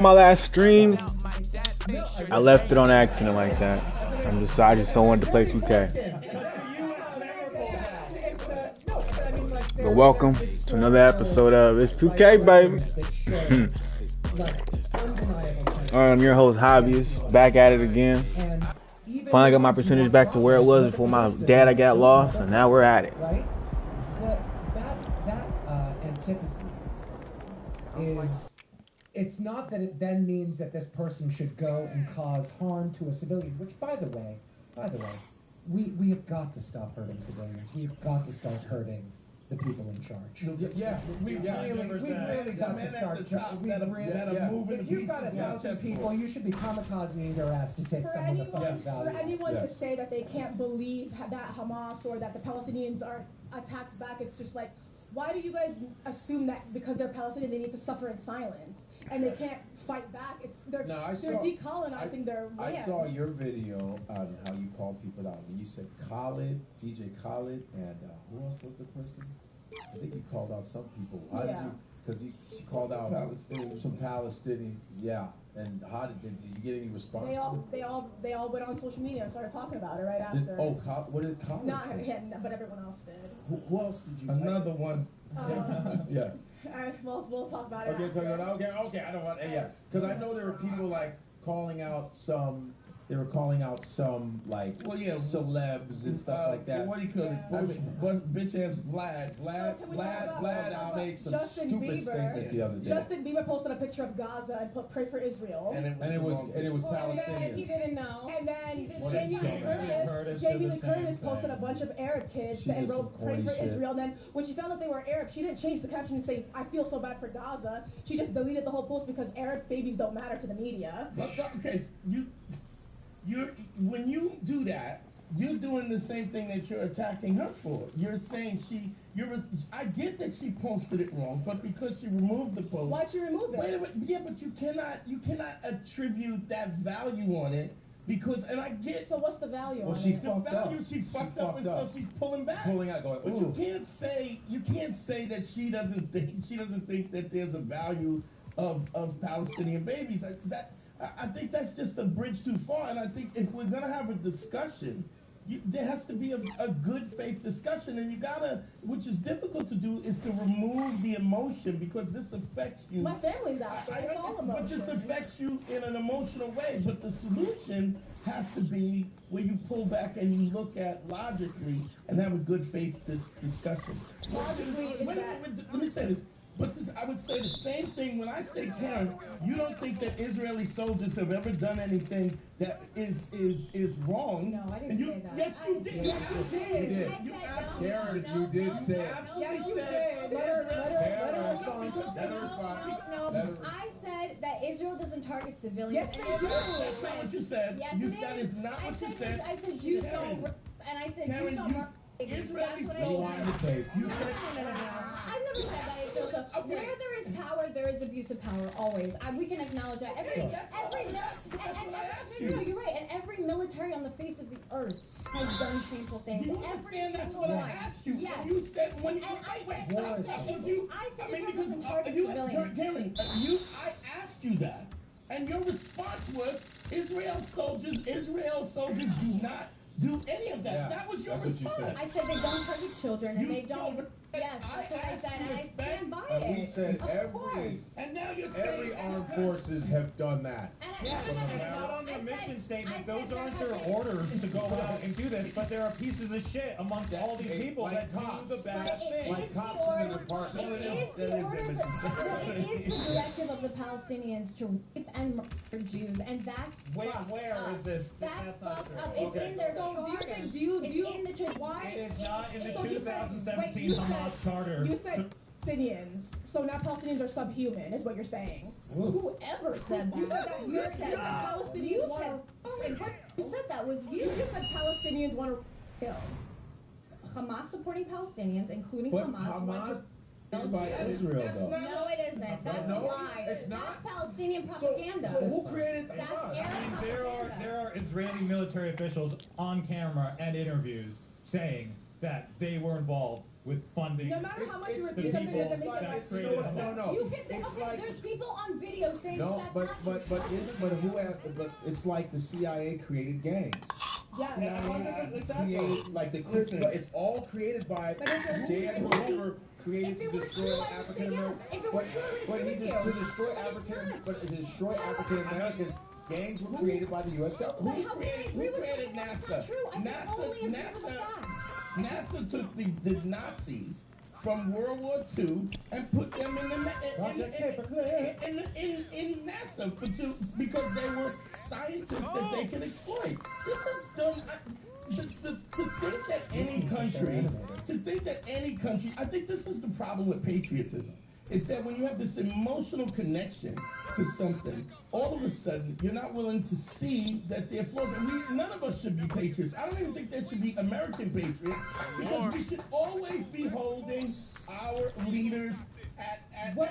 My last stream, I left it on accident like that. I just so wanted to play 2K. But welcome to another episode of It's 2K, baby. Alright, I'm your host, Hobbyist, back at it again. Finally got my percentage back to where it was before my data got lost, and now we're at it. Right? But that antipathy is, it's not that it then means that this person should go and cause harm to a civilian, which by the way, we have got to stop hurting civilians. We've got to start hurting the people in charge. We really got to start. If you've got 1,000 people, you should be kamikazing their ass to take some of the fucking value. For anyone to say that they can't believe that Hamas or that the Palestinians are attacked back, it's just like, why do you guys assume that because they're Palestinian they need to suffer in silence and they can't fight back? They're decolonizing their land. I saw your video on how you called people out, and you said Khalid, DJ Khalid, and who else was the person? I think you called out some people. How did you? Because she called out some Palestinians. Yeah. And how did you get any response? They all went on social media and started talking about it right after. What did Khalid Not say? him, but everyone else did. Who else did you? Another one. Yeah. We'll talk about it. Okay. I don't want. Yeah. Because I know there were people like calling out some. They were calling out some like celebs and stuff like that. What do you call it? Bitch ass Vlad now made some Justin stupid Bieber, statement the other day. Justin Bieber posted a picture of Gaza and put "Pray for Israel." And it was Palestinians. And he didn't know. And then Well, Jamie Lee Curtis posted a bunch of Arab kids and wrote "Pray for Israel." And then when she found out they were Arab, she didn't change the caption and say "I feel so bad for Gaza." She just deleted the whole post because Arab babies don't matter to the media. Okay, when you do that, you're doing the same thing that you're attacking her for. You're saying I get that she posted it wrong, but because she removed the post. Why'd she remove it? Wait a minute. Yeah, but you cannot attribute that value on it because, and I get. So what's the value? Well, on she it? fucked up. She fucked up, and so she's pulling back. Pulling out, going. But Ooh. you can't say that she doesn't think that there's a value of Palestinian babies. I think that's just a bridge too far, and I think if we're gonna have a discussion, there has to be a good faith discussion, and you gotta, which is difficult to do, is to remove the emotion because this affects you. My family's out there. It's all emotion. But this affects you in an emotional way. But the solution has to be where you pull back and you look at logically and have a good faith discussion. Logically, Let me say this. But I would say the same thing when I say, Karen, you don't think that Israeli soldiers have ever done anything that is wrong. No, I didn't say that. Yes, you did. Yes, you did. Karen, you did say it. Yes, you did. Let her respond. No. I said that Israel doesn't target civilians. Yes, they do. That's not what you said. Yes, it is. That is not what you said. I said Jews Karen, don't, and I said Karen, Jews don't murder. Israeli That's what I Rewind said. the tape. You said. I've never said that. So where there is power, there is abuse of power. Always. We can acknowledge that. You're right. And every military on the face of the earth has done shameful things. Do you Every understand? That's single what I one. asked you. Yes. You said when you And I wait, said stop. Israel doesn't target civilians. Karen, I asked you that, and your response was Israel soldiers do not do any of that. Yeah, That was your that's what you response. said. I said they don't target children and You they don't. told- Yes, that's what I said, and I stand by And we it. said Of course. And now you're saying every armed forces have done that. And It's not on their mission statement. Those aren't their orders to go out and do this. But there are pieces of shit amongst all these people like that cops. do the bad But thing. Like cops in an apartment. It is the directive of the Palestinians to rape and murder Jews, and that's Where up. is this? That's not fucked true. up. It's Okay. in their So do you charter. think? Do you? It's in the charter. Why? It is not in the So you said- 2017 wait, you Hamas said- charter. You said Palestinians. So now Palestinians are subhuman, is what you're saying. Whoever said that? You said that. You said that Palestinians want You said that was to. You just said Palestinians want to kill. Hamas supporting Palestinians, including But Hamas. want Hamas to- is by Israel, though. No, it isn't. That's No, a lie. it's not. That's Palestinian propaganda. So who created That's Hamas? Arab There propaganda. are Israeli military officials on camera and interviews saying that they were involved with funding. No matter how much you the repeat something, people doesn't make it that right. created Hamas. No. You can say, It's okay, like- there's people on video saying No, that's but not true. but it's like the CIA created gangs. Yeah. Created like the Crips, but it's all created by But if it J. Edgar were- Hoover created If to it were destroy true, I would African say yes. Americans. If it were true, I would But agree he with just you. to destroy But it's African, not. but to destroy African Americans, gangs were created by the U.S. government. But how can I agree Who with created something that's NASA? not true? I can only agree with the facts. NASA took the Nazis from World War II and put them in NASA because they were scientists that they can exploit. This is dumb. To think that any country, I think this is the problem with patriotism. Is that when you have this emotional connection to something, all of a sudden you're not willing to see that there are flaws. And none of us should be patriots. I don't even think there should be American patriots because we should always be holding our leaders What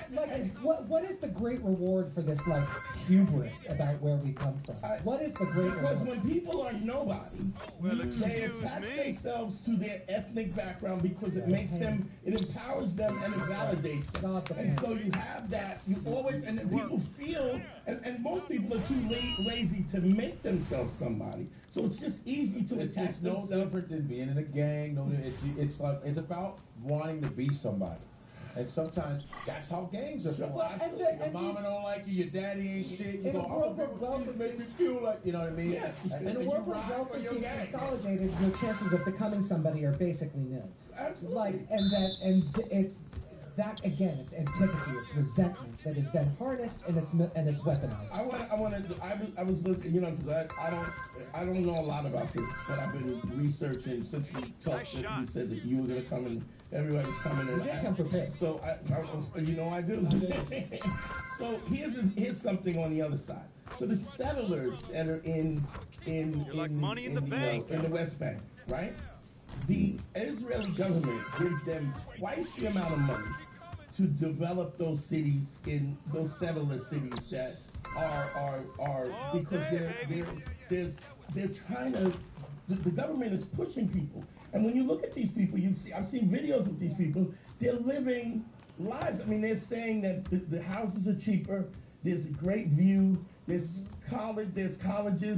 is the great reward for this like hubris about where we come from? What is the great Because reward? when people are nobody, they attach themselves to their ethnic background because it makes them, it empowers them and it validates them. And so you have that, you always, and then people feel, and most people are too lazy to make themselves somebody. So it's just easy to attach It's no themselves. different than being in a gang. It's about wanting to be somebody. And sometimes that's how gangs are formed. Your mama don't like you, your daddy ain't shit. You go, I'm gonna be with you to make me feel like, you know what I mean? Yeah. In a you world where rock wealth for is your being gang. consolidated, your chances of becoming somebody are basically nil. Absolutely. Like, it's that again. It's antipathy. It's resentment that is then harnessed and it's weaponized. I was looking, you know, because I don't know a lot about this, but I've been researching since we talked. You said that you were gonna come and everybody was coming in. You did come prepared. So you know I do. So here's something on the other side. So the settlers that are in the West Bank, right? The Israeli government gives them twice the amount of money to develop those cities in those settler cities that are because they're trying to, the government is pushing people. And when you look at these people, I've seen videos with these people, they're living lives. I mean, they're saying that the houses are cheaper, there's a great view, there's colleges,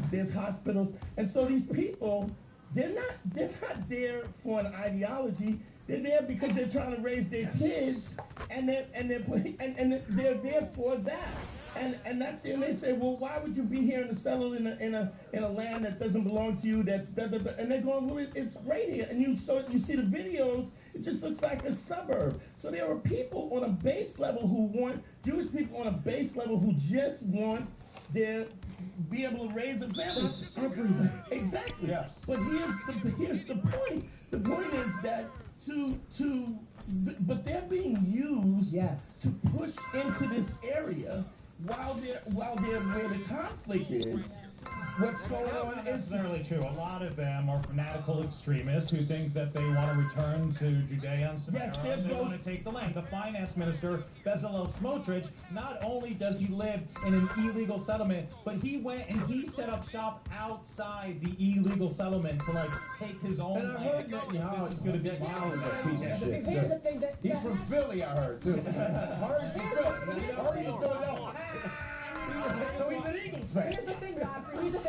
there's hospitals. And so these people, they're not there for an ideology. They're there because they're trying to raise their kids, and they're there for that. And that's it. And they say, well, why would you be here and settle in a land that doesn't belong to you? That's and they're going, well, it's great here. And you see the videos. It just looks like a suburb. So there are people on a base level Jewish people on a base level who just want be able to raise a family. That's everywhere. Exactly. Yeah. But here's the point. The point is that but they're being used to push into this area while they're where the conflict is. What's going That's on not is necessarily true. A lot of them are fanatical extremists who think that they want to return to Judea and Samaria. Yes, and they want to take the land. The finance minister, Bezalel Smotrich, not only does he live in an illegal settlement, but he went and he set up shop outside the illegal settlement to take his own And I heard land. Netanyahu This is going to be Netanyahu is a piece of shit. Here's the thing that He's from Philly, I heard too. Murray's from Philly. Murray's from Philadelphia. So he's an Eagles fan. Here's the thing,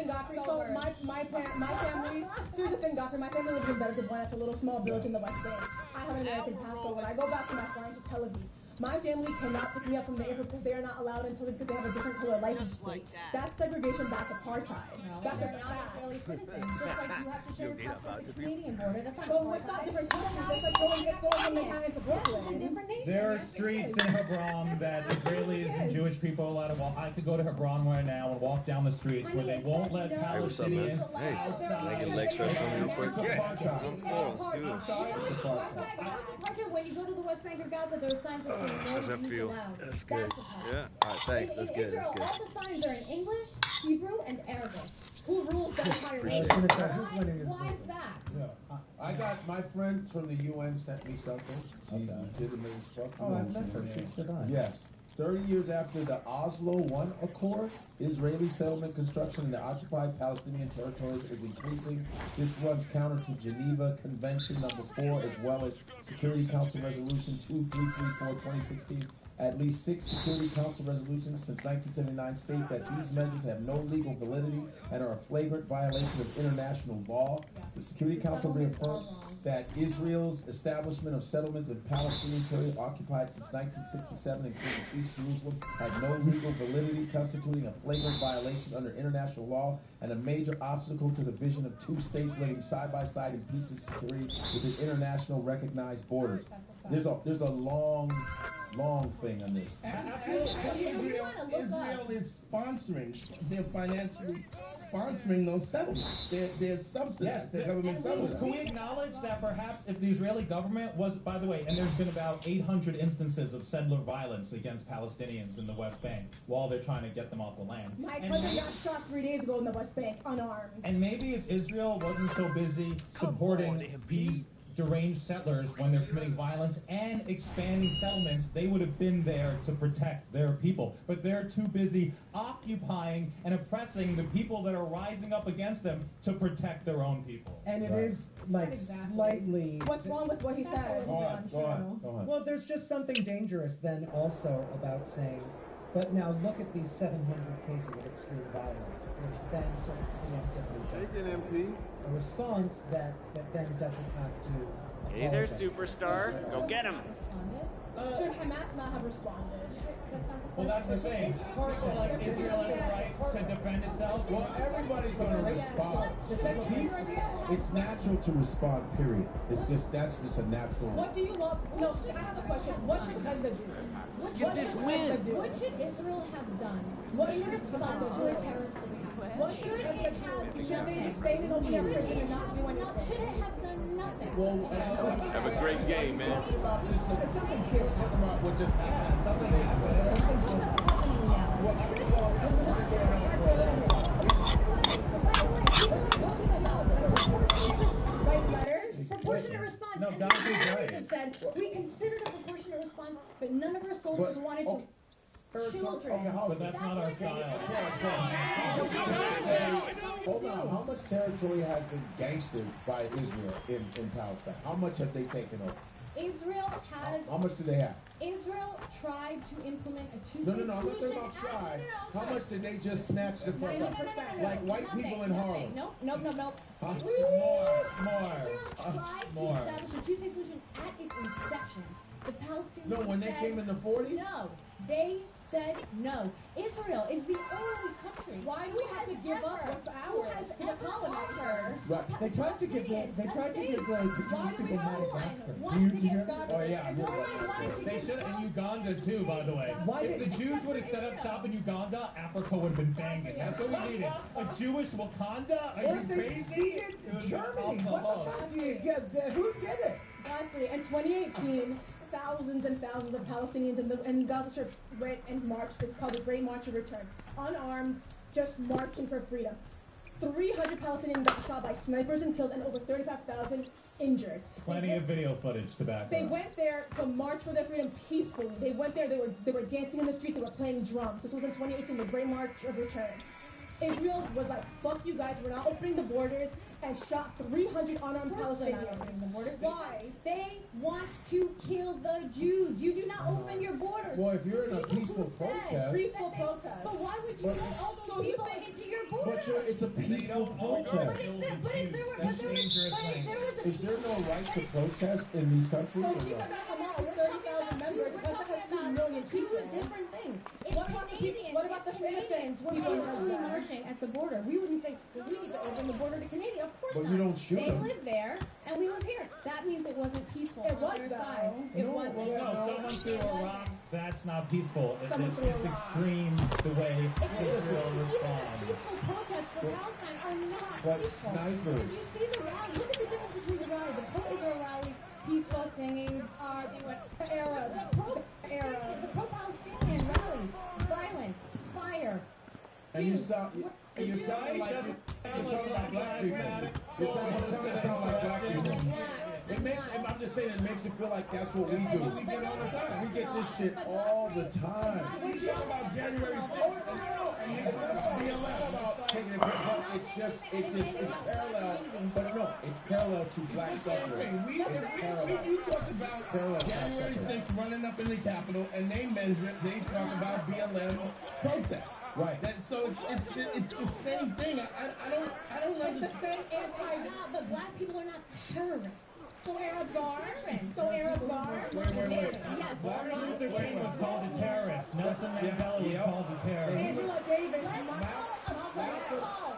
Godfrey. So my family. So here's the thing, Godfrey. My family lives in Bedford One. It's a little small village in the West Bank. I have an American passport. When I go back to my friends to Tel Aviv, my family cannot pick me up from the airport because they are not allowed until because they have a different color license plate. That's segregation. That's apartheid. That's They're a not fact. Israeli citizens. Just like you have to show your passport at the Canadian border. That's not But it's not different countries. That's like going from Manhattan to Brooklyn. It's a different nation. There are streets in Hebron that Israelis and Jewish people are allowed to walk. I could go to Hebron right now and walk down the streets where they won't let Palestinians outside. Make a leg stretch for me real quick. Yeah. I'm cool. Let's do this. When you go to the West Bank or Gaza, there are signs that say no How's that Jews feel? allowed. That's good. That's a Yeah. All right. Thanks. That's good. That's Israel, good. all the signs are in English, Hebrew, and Arabic. Who rules the entire Appreciate nation? it. Why is that? Yeah. I got my friend from the UN sent me something. She's legitimate as fuck. Oh, I've met her. She's divine. Yes. 30 years after the Oslo I Accord, Israeli settlement construction in the occupied Palestinian territories is increasing. This runs counter to Geneva Convention number 4, as well as Security Council Resolution 2334/2016. At least 6 Security Council resolutions since 1979 state that these measures have no legal validity and are a flagrant violation of international law. The Security Council reaffirmed that Israel's establishment of settlements in Palestinian territory occupied since 1967, including East Jerusalem, had no legal validity, constituting a flagrant violation under international law and a major obstacle to the vision of two states living side by side in peace and security within international recognized borders. There's a long thing on this. Israel is sponsoring. They're financially sponsoring those settlements. They're subsidized. They're government subsidized. Can we acknowledge that perhaps if the Israeli government was, by the way, and there's been about 800 instances of settler violence against Palestinians in the West Bank while they're trying to get them off the land. My cousin got shot 3 days ago in the West Bank, unarmed. And maybe if Israel wasn't so busy supporting these deranged settlers when they're committing violence and expanding settlements, they would have been there to protect their people. But they're too busy occupying and oppressing the people that are rising up against them to protect their own people. And it is like slightly. What's wrong with what he said? Go on. Well, there's just something dangerous then also about saying, but now look at these 700 cases of extreme violence, which then sort of preemptively justifies a response that then doesn't have to. Hey there, superstar. Go get him. Should Hamas not have responded? Well, that's the thing. People like Israel has the right to defend itself. Well, everybody's going to respond. It's natural to respond, period. It's just, that's just a natural. What do you want? No, I have a question. What should Gaza do? What should Israel have done What in should response to a terrorist attack? What should it have done? Should they just stay in their prison and not do anything? Should it have done nothing? Have a great game, man. Talking about what just happened. Something Write letters? Proportionate response. No, And Donald the Trump's Americans right. have said we considered a proportionate response, but none of our soldiers wanted to. Children. But that's not our style. Hold on. How much territory has been gangstered by Israel in Palestine? How much have they taken over? Israel has. How much do they have? Israel tried to implement a two-state No. I'm not talking solution. about try. How much did they just snatch the fuck up? Like white people in Harlem. No. Huh? Israel More. tried to establish a two-state solution at its inception. The Palestinians No, when they said, came in the 40s? No, they said no. Israel is the only country. Why do we have to give up what's ours to the colonizer? Right. They tried to give the indigenous people Madagascar. Oh yeah, they should, and Uganda too, by the way. If the Jews would have set up shop in Uganda, Africa would have been banging. That's what we needed. A Jewish Wakanda? Are you crazy? Germany. What the fuck? Who did it? Godfrey, in 2018, thousands and thousands of Palestinians in Gaza Strip went and marched. It's called the Great March of Return. Unarmed, just marching for freedom. 300 Palestinians got shot by snipers and killed, and over 35,000 injured. Plenty of video footage to back They up. went there to march for their freedom peacefully. They went there, they were dancing in the streets, they were playing drums. This was in 2018, the Great March of Return. Israel was like, fuck you guys, we're not opening the borders, and shot 300 unarmed Palestinians. Why? They want to kill the Jews. You do not open your borders. Well, if you're in a peaceful protest. Peaceful protest. But why would you let all those people into your borders? But it's a peaceful protest. But if there was a Is there no right to protest in these countries? So she said that Hamas has 30,000 members. Gaza has 2 million people. Two different things. If What about the Canadians, what about the Canadians were people in peacefully Gaza? marching at the border, we wouldn't say we need to open the border to Canada. Of course But not. you don't shoot they them. live there, and we live here. That means it wasn't peaceful. It on was, their though. side. It wasn't. No, someone threw a rock. That's not peaceful. It's threw a rock. extreme the way Israel Even the responds. peaceful protests for Palestine are not But peaceful. snipers. If you see the rally, look at the difference between the rally. The pro-Israel rally, peaceful, singing, Arabs. the pro-Palestinian rally, violence, fire. And you sound like It doesn't sound like black people. You sound like black people. It makes. I'm just saying, it makes it feel like that's what we do. We get all the time. We get this shit all the time. We talk about January 6th. It's not about taking it back. It's parallel. But no, it's parallel to black suffrage. We talk about January 6th running up in the Capitol, and they talk about BLM protests. Right. So it's the same thing. I don't It's the same But black people are not terrorists. So Arabs are. Wait. Yes. Martin Luther King was called a terrorist. Nelson Mandela was called a terrorist. Angela Davis.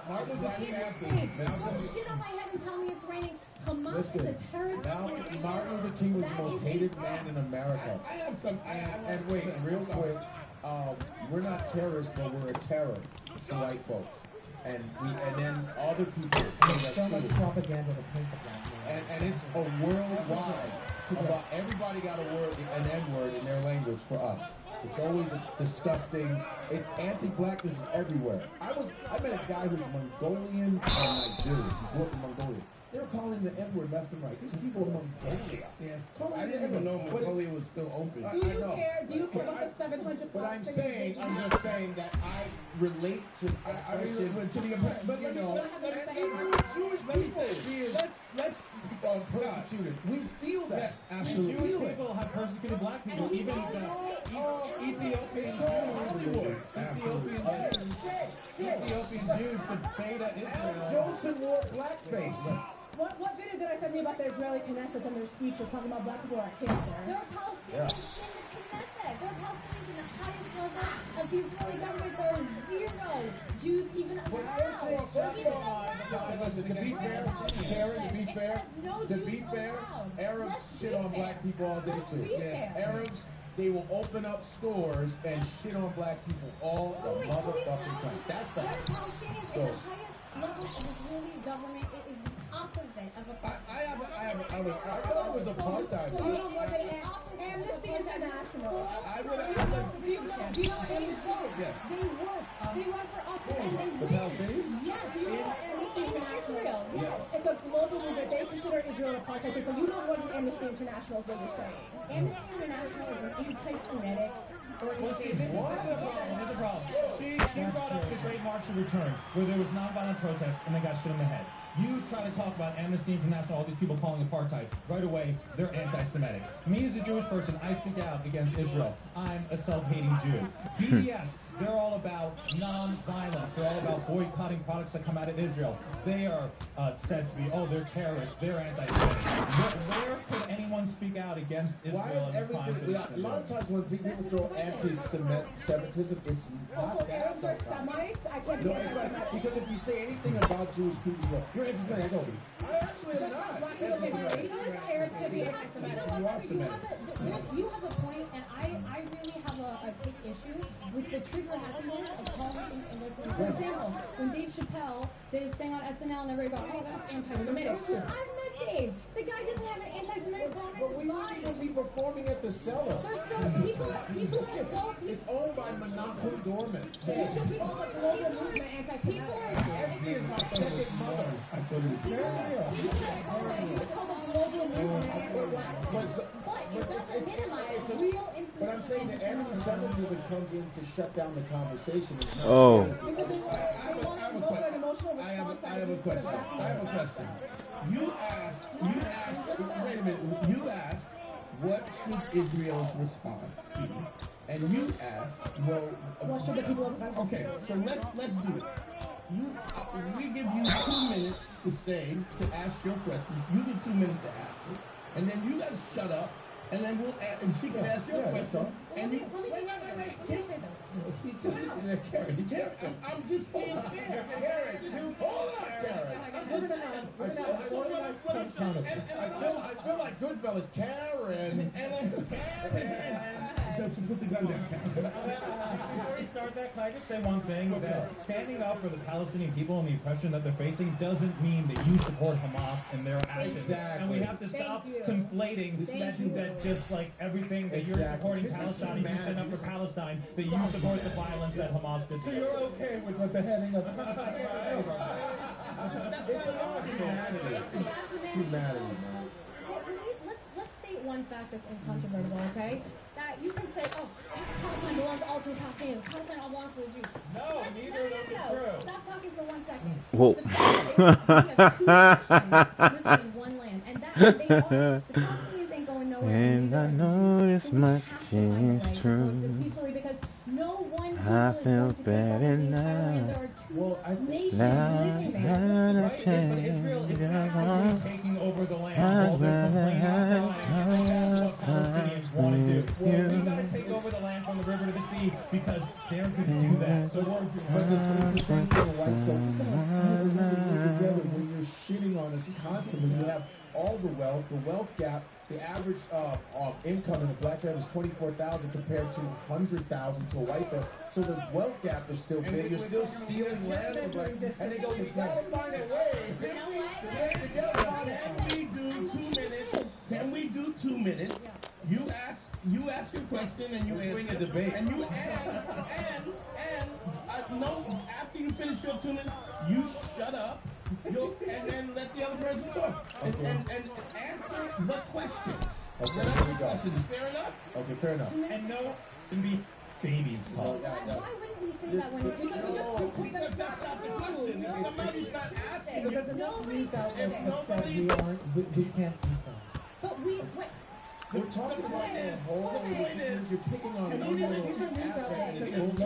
Martin Don't shit on my head and tell me it's raining. Hamas is a terrorist organization. Martin Luther King was the most hated man in America. I have some. And wait, real quick, we're not terrorists, but we're a terror to white folks. And then other people So much propaganda to paint the black man. and it's a worldwide. About everybody got an N-word in their language for us. It's always a disgusting. It's anti-blackness is everywhere. I met a guy who's Mongolian and Nigerian. He grew up in Mongolia. They were calling the N-word left and right. These people in Mongolia. Yeah. I didn't even know Mongolia was still open. Do you care? Do you care about the 700? But I'm just saying that I relate to but you know, Jewish people. Let's persecuted. We feel that. Yes, absolutely. Jewish people have persecuted black people. Even Ethiopian Jews debate at Israel. Joseph wore blackface. What video did I send you about the Israeli Knesset and their speeches talking about black people are cancer? There are Palestinians in the Knesset. There are Palestinians in the highest level of the Israeli government. There are zero Jews even Listen, to be fair, Arabs shit on black people all day too. Arabs, they will open up stores and shit on black people all the motherfucking time. That's the Palestinians in the highest level of Israeli government. It is the opposite of a. I thought it was apartheid. So you don't want to Amnesty International. Do you know what they vote? Yes. They run for office and they The win. Palestinians? Yes. Do you know what Amnesty International? Yes. It's a global movement. They consider Israel apartheid. So you know what is Amnesty International is what you're saying. Amnesty International is an anti-Semitic Well, see, this is a problem. She brought up the Great March of Return, where there was nonviolent protests and they got shit in the head. You try to talk about Amnesty International, all these people calling apartheid. Right away, they're anti-Semitic. Me as a Jewish person, I speak out against Israel. I'm a self-hating Jew. BDS, they're all about non-violence. They're all about boycotting products that come out of Israel. They are said to be, they're terrorists. They're anti-Semitic. Where could anyone speak out against Israel? Why is everything? A lot of times when people throw anti-Semitism, it's not Also, that Arabs are sometimes. Semites. I can't No, be it's anti-Semite. like, because if you say anything about Jewish people, you go, you're anti-Semitic. I go, I actually am Just like not. black people can be racist, Arabs can be anti-Semitic. You have a point, and I really have a take issue with the trigger happiness of calling things English. For example, when Dave Chappelle did his thing on SNL and everybody goes, that's anti-Semitic. I've met Dave. The guy doesn't have an anti-Semitic bone in But his we wouldn't body. even be performing at the cellar. There's so people are so It's owned by Menachem Dorman. It's just called a global movement anti-Semitic. Esty is my second mother. It's called a global movement anti-Semitic. But it doesn't minimize real instances. But I'm saying the anti-Semitism comes in to shut down the conversation. It's not Oh. Because they want to invoke an emotional I have response. a question. You asked, wait a minute, you asked, what should Israel's response be? And you asked, well, What should the people of Gaza okay, so let's do it. We give you 2 minutes to ask your questions. You get 2 minutes to ask it. And then you gotta shut up. And then and she can ask your question. And you, wait. I'm just being fair. Hold on, Karen. I feel like Goodfellas. Karen. To put the gun down. Before we start that, can I just say one thing? That standing up for the Palestinian people and the oppression that they're facing doesn't mean that you support Hamas and their actions. Exactly. And we have to stop conflating that just like everything that you're supporting Palestine, you stand up for Palestine, that you support the violence that Hamas did. So you're okay with the beheading of humanity, man. one fact that's incontrovertible, okay? That you can say, oh, Palestine belongs all to the Palestinians. Palestine all belongs to the Jews. No, neither of those are true. Stop talking for 1 second. Whoa. The fact is, we have 2 nations living in one land, and that they are, the Palestinians ain't going nowhere. And I know this much is true. Peacefully, because no one I people is feel going to take over better the entire now. land. There are 2 nations Now living there. gotta Right? But change Israel is your actively mind. taking over the land. I'd While they're complaining rather about the land. That's what Palestinians want to do. Well, we you. got to take over the land from the river to the sea because they're going to do that. So we're But it's the same thing with whites go. You gotta live together when you're shitting on us constantly. You have all the wealth gap. The average income in a black family is $24,000 compared to $100,000 to a white family. So the wealth gap is still big. You're still stealing land from black, and they go, "We gotta find a way." Can we do 2 minutes? You ask your question and you Bring answer. a debate. And you no. After you finish your 2 minutes, you shut up. And then let the other person talk and answer the question. Okay, here we go. Fair enough? Okay, fair enough. and no can be babies. No, Why wouldn't we say that when it's Because that's not the question. If somebody's not asking you, Because enough news outlets If have said nobody's- we can't confirm. But wait. We're talking about the whole. You're picking on one little aspect. It's Here's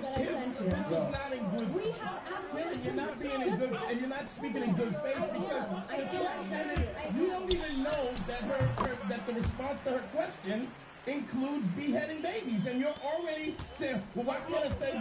all the thing. This is not in good. We have absolutely. You're not being in good, and you're not speaking in good faith because the question is, you don't even know that the response to her question includes beheading babies, and you're already saying, well, why can't I say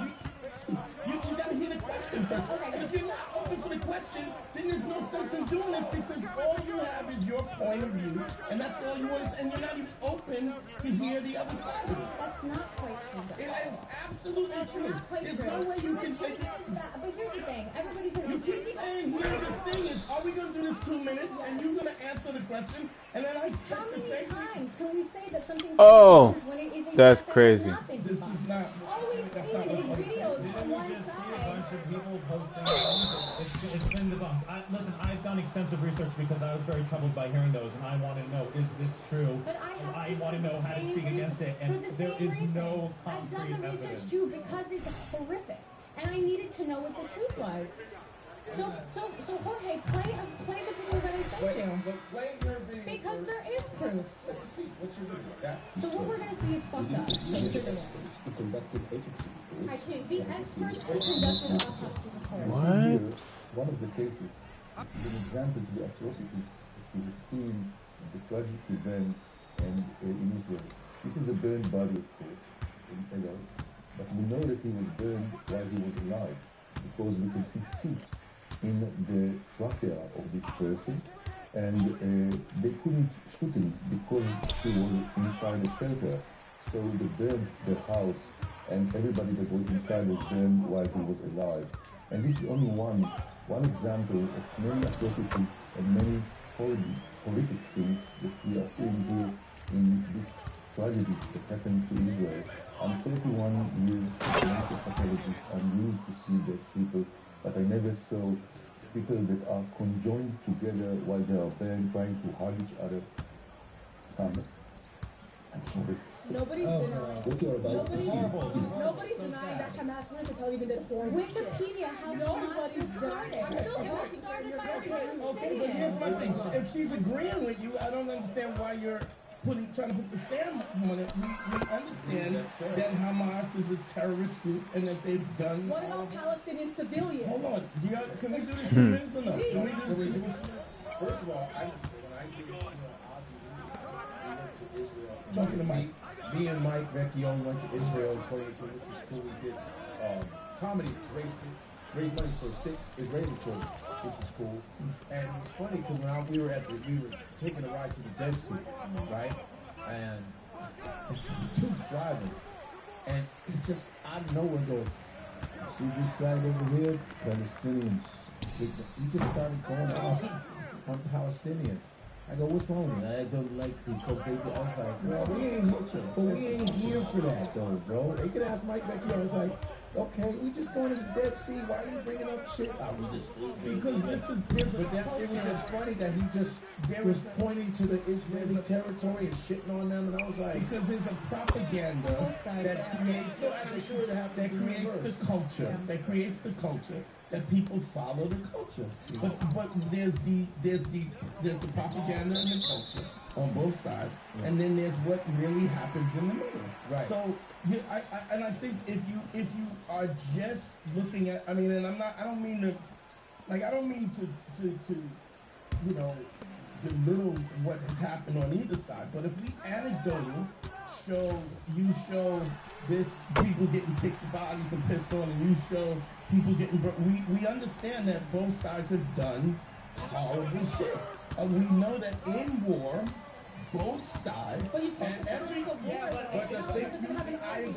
you gotta hear the question first. And if you're not open for the question, then there's no sense in doing this because all you have is your point of view, and that's all you want to say, and you're not even open to hear the other side of it. That's not quite true, though. It is absolutely That's true. not quite There's true. no way you can say But here's the thing. Everybody says you it's keep saying here the thing is, are we gonna do this 2 minutes and you're gonna answer the question and then I How expect the many same times can we say that something Oh, when it is a that's fact that crazy. has not been This debunked? is not All we've that's seen not is what- videos Didn't from we one just see a side. bunch of people posting things? It's been debunked. Listen, I've done extensive research because I was very troubled by hearing those, and I want to know, is this true? But I want to know how to speak against it, and there is no I've done concrete the research evidence. too because it's horrific, and I needed to know what the truth was. So Jorge, play the video that I sent you. Play your video Because first. there is proof. Let's see. What's your video? Yeah. So what we're gonna see is fucked up. So here's the video. who conducted autopsy reports. I can't. The experts who conducted autopsy reports. What? Here, one of the cases is an example to the atrocities that we have seen, the tragic event in Israel. This is a burned body, of course, in adult, but we know that he was burned while he was alive because we can see soot in the trachea of this person, and they couldn't shoot him because he was inside a shelter. So they burned the house, and everybody that was inside was burned while he was alive. And this is only one example of many atrocities and many horrific things that we are seeing here in this tragedy that happened to Israel. I'm 31 years as a forensic pathologist. I'm used to see dead people, but I never saw people that are conjoined together while they are burned, trying to hug each other. I'm sorry. Nobody's denying. What you're about to see is Nobody's denying that Hamas went to Tel Aviv and did horrible shit. Wikipedia, how Nobody's was started. denying. It was started by the Okay, but here's my thing. If she's agreeing with you, I don't understand why you're trying to put the stamp on it. We understand that Hamas is a terrorist group and that they've done. What about Palestinian civilians? Hold on. Can we do this 2 minutes or no? Can we do this? First of all, when I did, we went to Israel. Talking to Mike. Me and Mike Vecchione went to Israel in 2018, which was cool. We did comedy to raise money for sick Israeli children, which was cool. And it was funny because when we were taking a ride to the Dead Sea, right? And the dude's driving, and it just out of nowhere goes, "You see this side over here, Palestinians." He just started going off on Palestinians. I go, "What's wrong with you?" "I don't like because they did." I was like, "Well, we ain't here for that though, bro." They could ask Mike Vecchione. I was like, Okay, we just going to the Dead Sea. Why are you bringing up shit? Because there's a But then it was just funny that he just was pointing to the Israeli territory and shitting on them, and I was like, because there's a propaganda that creates the culture. That creates the culture that people follow the culture. But there's the propaganda and the culture on both sides, and then there's what really happens in the middle. Right. So I think if you are just looking at, I mean, and I don't mean to you know, belittle what has happened on either side, but if we anecdotal show this people getting kicked bodies and pissed on, and you show people getting we understand that both sides have done horrible shit. We know that in war, both sides and every but the thing I agree.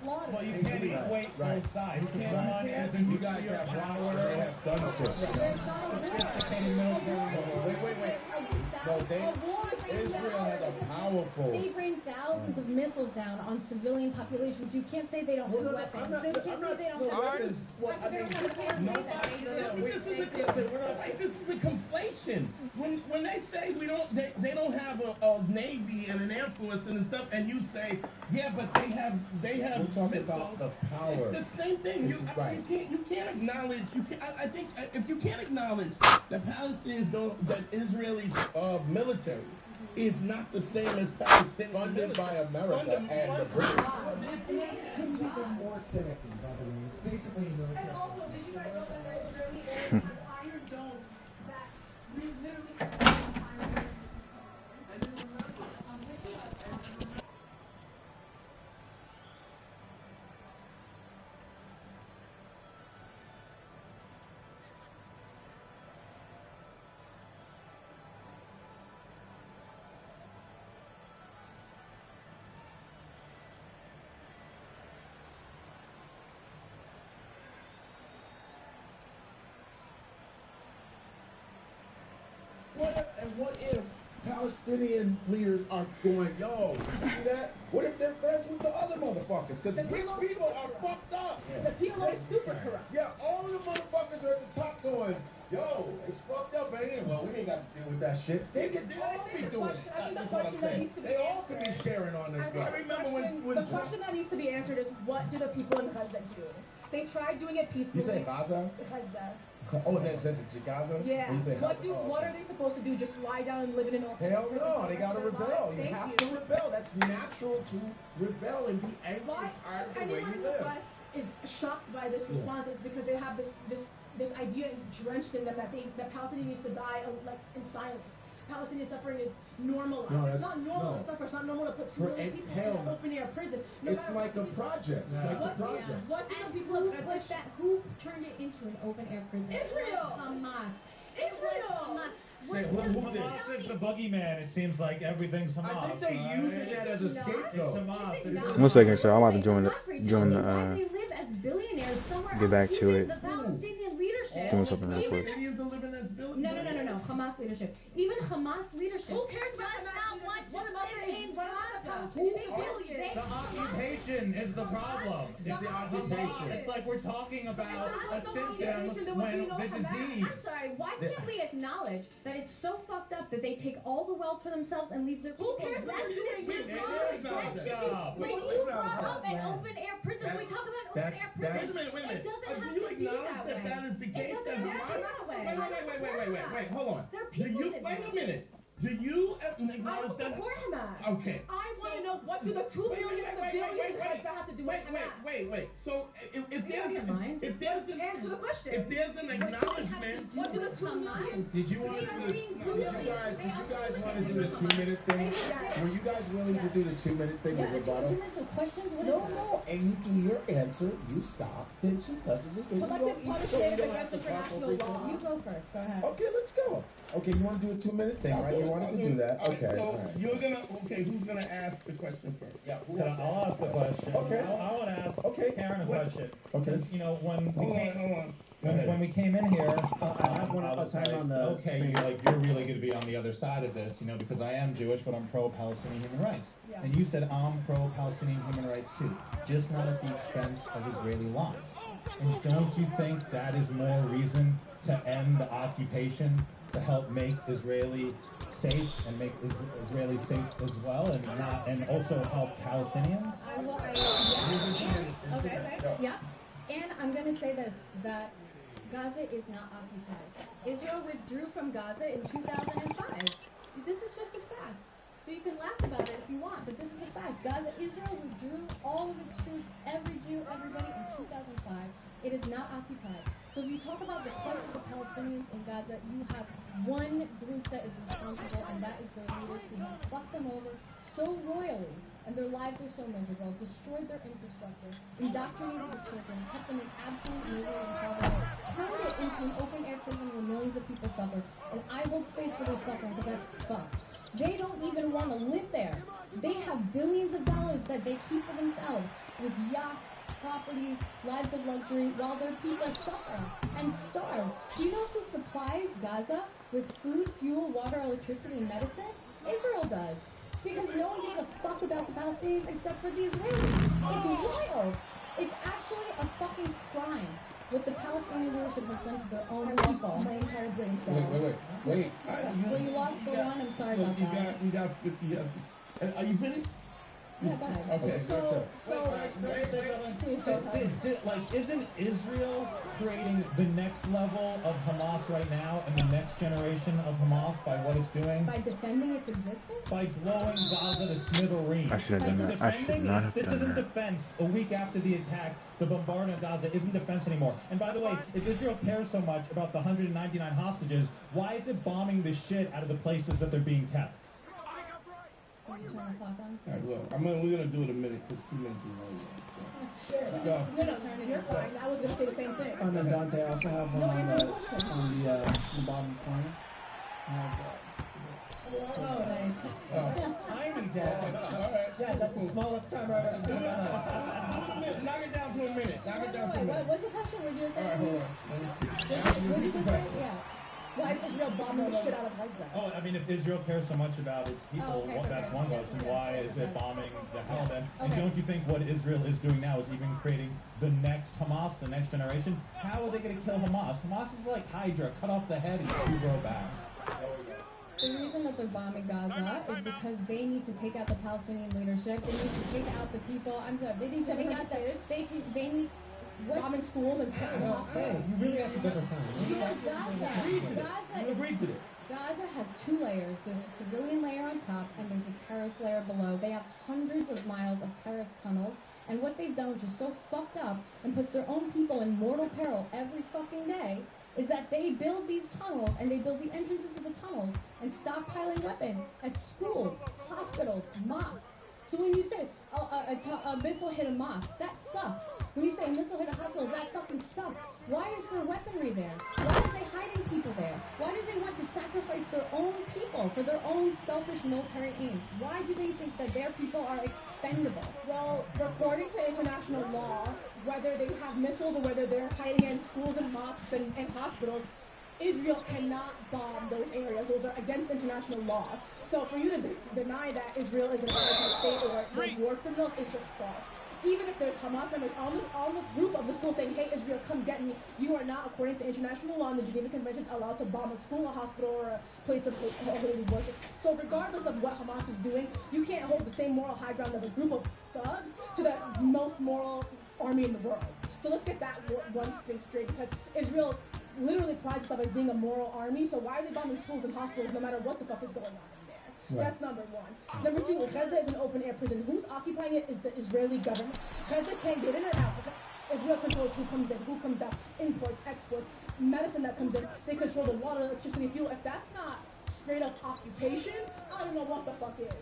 Well, you can't equate both sides. You can't run as in you guys have power, they have done sophisticated military. Wait. No, Israel has a powerful. They bring thousands of missiles down on civilian populations. You can't say they don't have weapons. You can't say they don't have weapons. This is a conflation. When they say they don't have a navy and an air force and stuff, and you say, yeah, but they have. We're talking about the power. It's the same thing. You can't acknowledge. I think if you can't acknowledge that Palestinians that Israelis military is not the same as Palestinian funded by America and the British. Couldn't be more cynical, by the way. It's basically a military. And also, did you guys know that the Israeli air has iron domes that we literally have iron domes? I didn't remember. On which What if Palestinian leaders are going, yo, you see that? What if they're friends with the other motherfuckers? Because rich people are fucked up. The people are super corrupt. Yeah, all of the motherfuckers are at the top going, yo, it's fucked up, ain't it? Well, we ain't got to deal with that shit. They could all be doing it. That's what I'm saying. They all could be sharing on this stuff. I remember when the question that needs to be answered is, what do the people in Gaza do? They tried doing it peacefully. You say Gaza? Gaza. Oh, that's to Gaza? Yeah. What are they supposed to do? Just lie down and live in an open? Hell no, they gotta rebel. You have to rebel. That's natural to rebel and be angry and tired of the way you live. Anyone in the West is shocked by this response is because they have this idea drenched in them that Palestinians needs to die like in silence. Palestinian suffering is normalized. No, it's not normal to suffer. It's not normal to put 2 million people in an open air prison. It's like a project. It's like a project. What do the people of Gaza who turned it into an open air prison? Israel. Hamas. Israel. Hamas is the boogeyman. It seems like everything's Hamas. I think they're using that as a scapegoat. It's Hamas. One second, sir. I'm about to join the. They live as billionaires somewhere. Get back to it. The Palestinian leadership. Doing something real quick. Palestinians are living as billionaires. No. Hamas leadership. Even Hamas leadership. Who cares about What about the Palestinians? The occupation is the problem. It's the occupation. It's like we're talking about a symptom when the disease. I'm sorry, why can't we acknowledge that it's so fucked up that they take all the wealth for themselves and leave their people? Who cares about When you brought up an open air prison, we talk about open air prison. Wait a minute. It doesn't have Do you to be acknowledge that that way. that is the case? It doesn't have to be that way. Wait, hold on. There are people that Wait do a minute. Do you acknowledge I don't that? support Hamas. Okay. I want to know what do the 2 million civilians have to do with Hamas? Wait. So if there's an Answer the question. If there's an acknowledgement, what do the 2 million? Did you guys want to do the 2-minute thing? Were you guys willing to do the 2-minute thing with rebuttal? 2 minutes of questions? No. And you do your answer, you stop, then she does it. Collective punishment against international law. You go first. Go ahead. Okay, let's go. Okay, you want to do a 2-minute thing, right? You wanted to do that. All right, Okay. so all right. you're gonna. Okay, who's gonna ask the question first? Yeah, I'll ask the question. Okay. I want to ask Karen a question. Okay. Because, you know, when we Hold came, on. when we came in here, I have one I was time like, on the okay, you're really going to be on the other side of this, you know, because I am Jewish, but I'm pro-Palestinian human rights. Yeah. And you said I'm pro-Palestinian human rights too, just not at the expense of Israeli lives. And don't you think that is more reason to end the occupation, to help make Israeli safe and make Israelis safe as well, and also help Palestinians? Yeah. And I'm going to say this, that Gaza is not occupied. Israel withdrew from Gaza in 2005. This is just a fact. So you can laugh about it if you want, but this is a fact. Israel withdrew all of its troops, every Jew, everybody, in 2005. It is not occupied. So if you talk about the plight of the Palestinians in Gaza, you have one group that is responsible, and that is their leaders who have fucked them over so royally, and their lives are so miserable, destroyed their infrastructure, indoctrinated the children, kept them in absolute misery and poverty, turned it into an open-air prison where millions of people suffer. And I hold space for their suffering because that's fucked. They don't even want to live there. They have billions of dollars that they keep for themselves with yachts, properties, lives of luxury, while their people suffer and starve. Do you know who supplies Gaza with food, fuel, water, electricity, and medicine? Israel does. Because no one gives a fuck about the Palestinians except for the Israelis. It's wild. It's actually a fucking crime what the Palestinian leadership has done to their own people. My entire brain cell. Wait. So you lost the one? I'm sorry about that. You got 50. Are you finished? Yeah, go ahead. Okay. Like, isn't Israel creating the next level of Hamas right now and the next generation of Hamas by what it's doing? By defending its existence? By blowing Gaza to smithereens. I should have done that. I should not have This done isn't that. defense. A week after the attack, the bombardment of Gaza isn't defense anymore. And by the way, if Israel cares so much about the 199 hostages, why is it bombing the shit out of the places that they're being kept? Can you turn the clock on? All right, well, we're gonna do it a minute because 2 minutes is Sure. Go. No, you're fine. I was gonna say the same thing. And then Dante, I also have one No, on answer the, the question. on the bottom corner. I have, Oh, nice. That's tiny, Dad. All right. Dad, that's the smallest timer I've ever seen. Knock it down to a minute. Knock it down to a Wait, minute. what's the question? Were you All right, hold on. Let me see. What did you say? Yeah. Why is Israel bombing the shit out of Gaza? Oh, I mean, if Israel cares so much about its people, Oh, okay, that's okay. one question. Why is it bombing the hell then? And Okay. don't you think what Israel is doing now is even creating the next Hamas, the next generation? How are they going to kill Hamas? Hamas is like Hydra, cut off the head and two grow back. The reason that they're bombing Gaza is because they need to take out the Palestinian leadership. They need to take out the people. I'm sorry. They need to take out the. They need. What? Bombing schools and hospitals. you really have to take our time. Because Gaza You agreed to this. Gaza has two layers. There's a civilian layer on top, and there's a terrorist layer below. They have hundreds of miles of terrorist tunnels, and what they've done, which is so fucked up, and puts their own people in mortal peril every fucking day, is that they build these tunnels, and they build the entrances to the tunnels, and stockpiling weapons at schools, hospitals, mosques. So when you say a missile hit a mosque, that sucks. When you say a missile hit a hospital, that fucking sucks. Why is there weaponry there? Why are they hiding people there? Why do they want to sacrifice their own people for their own selfish military aims? Why do they think that their people are expendable? Well, according to international law, whether they have missiles or whether they're hiding in schools and mosques and hospitals, Israel cannot bomb those areas. Those are against international law. So for you to deny that Israel is an apartheid state or war criminals is just false. Even if there's Hamas members on the roof of the school saying, hey, Israel, come get me, you are not, according to international law and the Geneva Conventions, allowed to bomb a school, a hospital, or a place of holy worship. So regardless of what Hamas is doing, you can't hold the same moral high ground of a group of thugs to the most moral army in the world. So let's get that one thing straight, because Israel literally prides itself as being a moral army, so why are they bombing schools and hospitals no matter what the fuck is going on in there? Right. That's number one. Number two, if Gaza is an open-air prison, who's occupying it is the Israeli government. Gaza can't get in or out. Israel controls who comes in, who comes out, imports, exports, medicine that comes in. They control the water, electricity, fuel. If that's not straight-up occupation, I don't know what the fuck is.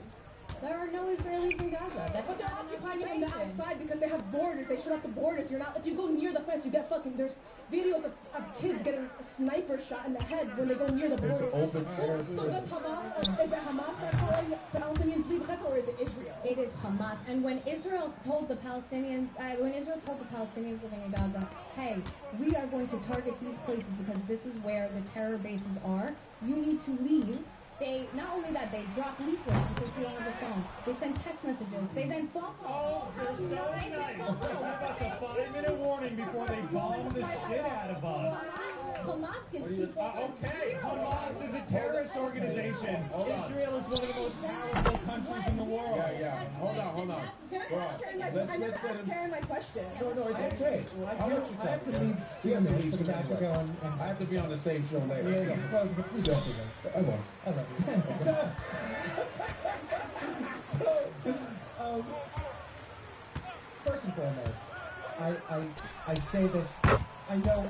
There are no Israelis in Gaza. But they're occupying it from the outside because they have borders. They shut off the borders. You're not. If you go near the fence, you get fucking. There's videos of kids getting a sniper shot in the head when they go near the borders. It's open air. So does Hamas? Is it Hamas that's calling Palestinians libres, or is it Israel? It is Hamas. And when Israel told the Palestinians living in Gaza, hey, we are going to target these places because this is where the terror bases are. You need to leave. They, not only that, they drop leaflets in case you don't have a phone. They send text messages. They send phone calls. Oh, you're so nice. Give us a 5-minute warning before they bomb the shit out of us. Hamas gives people. Okay, Hamas is a terrorist organization. Israel is one of the most powerful countries in the world. Yeah. Hold on. I never asked Karen my question. No, it's okay. I have to leave soon because I have to go and I have to be on the same show later. Yeah, closing it. Please don't do that. I love you. So, first and foremost, I say this. I know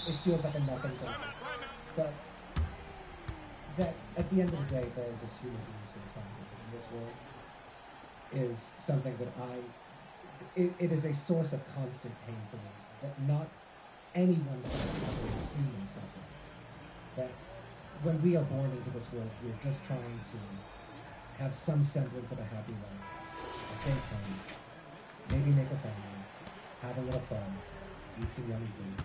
it feels like a nothing thing, but that at the end of the day, there are just human beings who are trying to live in this world is something that it is a source of constant pain for me. That not anyone suffering is human suffering. That when we are born into this world, we're just trying to have some semblance of a happy life, a safe home, maybe make a family, have a little fun, eat some yummy food,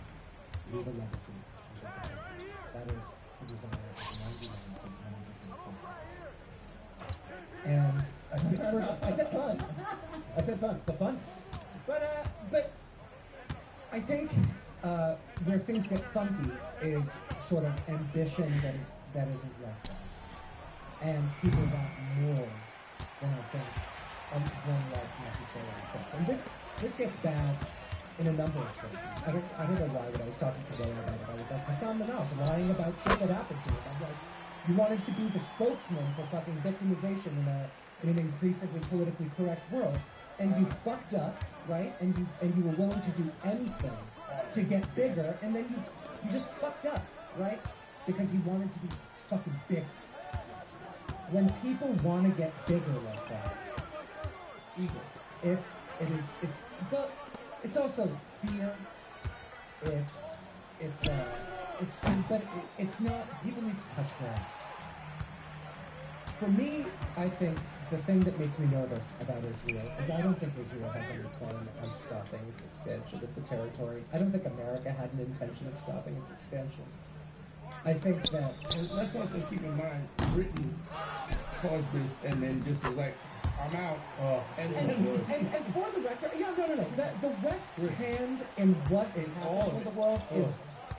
leave a legacy, and get the home. That is the desire of 99.9% of people. And first, I said fun. The funnest. But I think where things get funky is sort of ambition that isn't right-sized, and people want more than I think one life necessarily fits. And this gets bad in a number of places. I don't know why, but I was talking to Rowan about it. I was like, Hassan Manaus lying about shit that happened to him. I'm like, you wanted to be the spokesman for fucking victimization in an increasingly politically correct world, and you fucked up, right? And you were willing to do anything to get bigger, and then you just fucked up, right? Because you wanted to be fucking big. When people want to get bigger like that, ego. But it's also fear. But it's not. People need to touch grass. For me, I think the thing that makes me nervous about Israel is I don't think Israel has any plan on stopping its expansion of the territory. I don't think America had an intention of stopping its expansion. I think that... And let's also keep in mind, Britain caused this and then just was like, I'm out. And for the record, no. The West's hand in what is happening in the world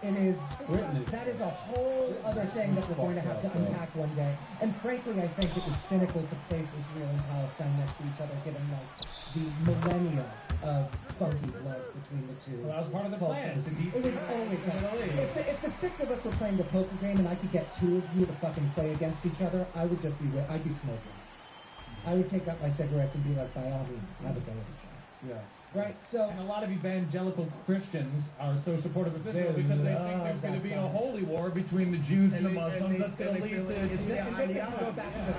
that is a whole other thing that we're going to have to unpack one day. And frankly, I think it was cynical to place Israel and Palestine next to each other, given like the millennia of funky blood between the two. Well, that was part of the plan. It was always that. If the six of us were playing the poker game and I could get two of you to fucking play against each other, I'd be smoking. I would take out my cigarettes and be like, by all means, have a go with each other. Yeah. Right, so... And a lot of evangelical Christians are so supportive of Israel because they think there's going to be a holy war between the Jews and the Muslims that's going to lead to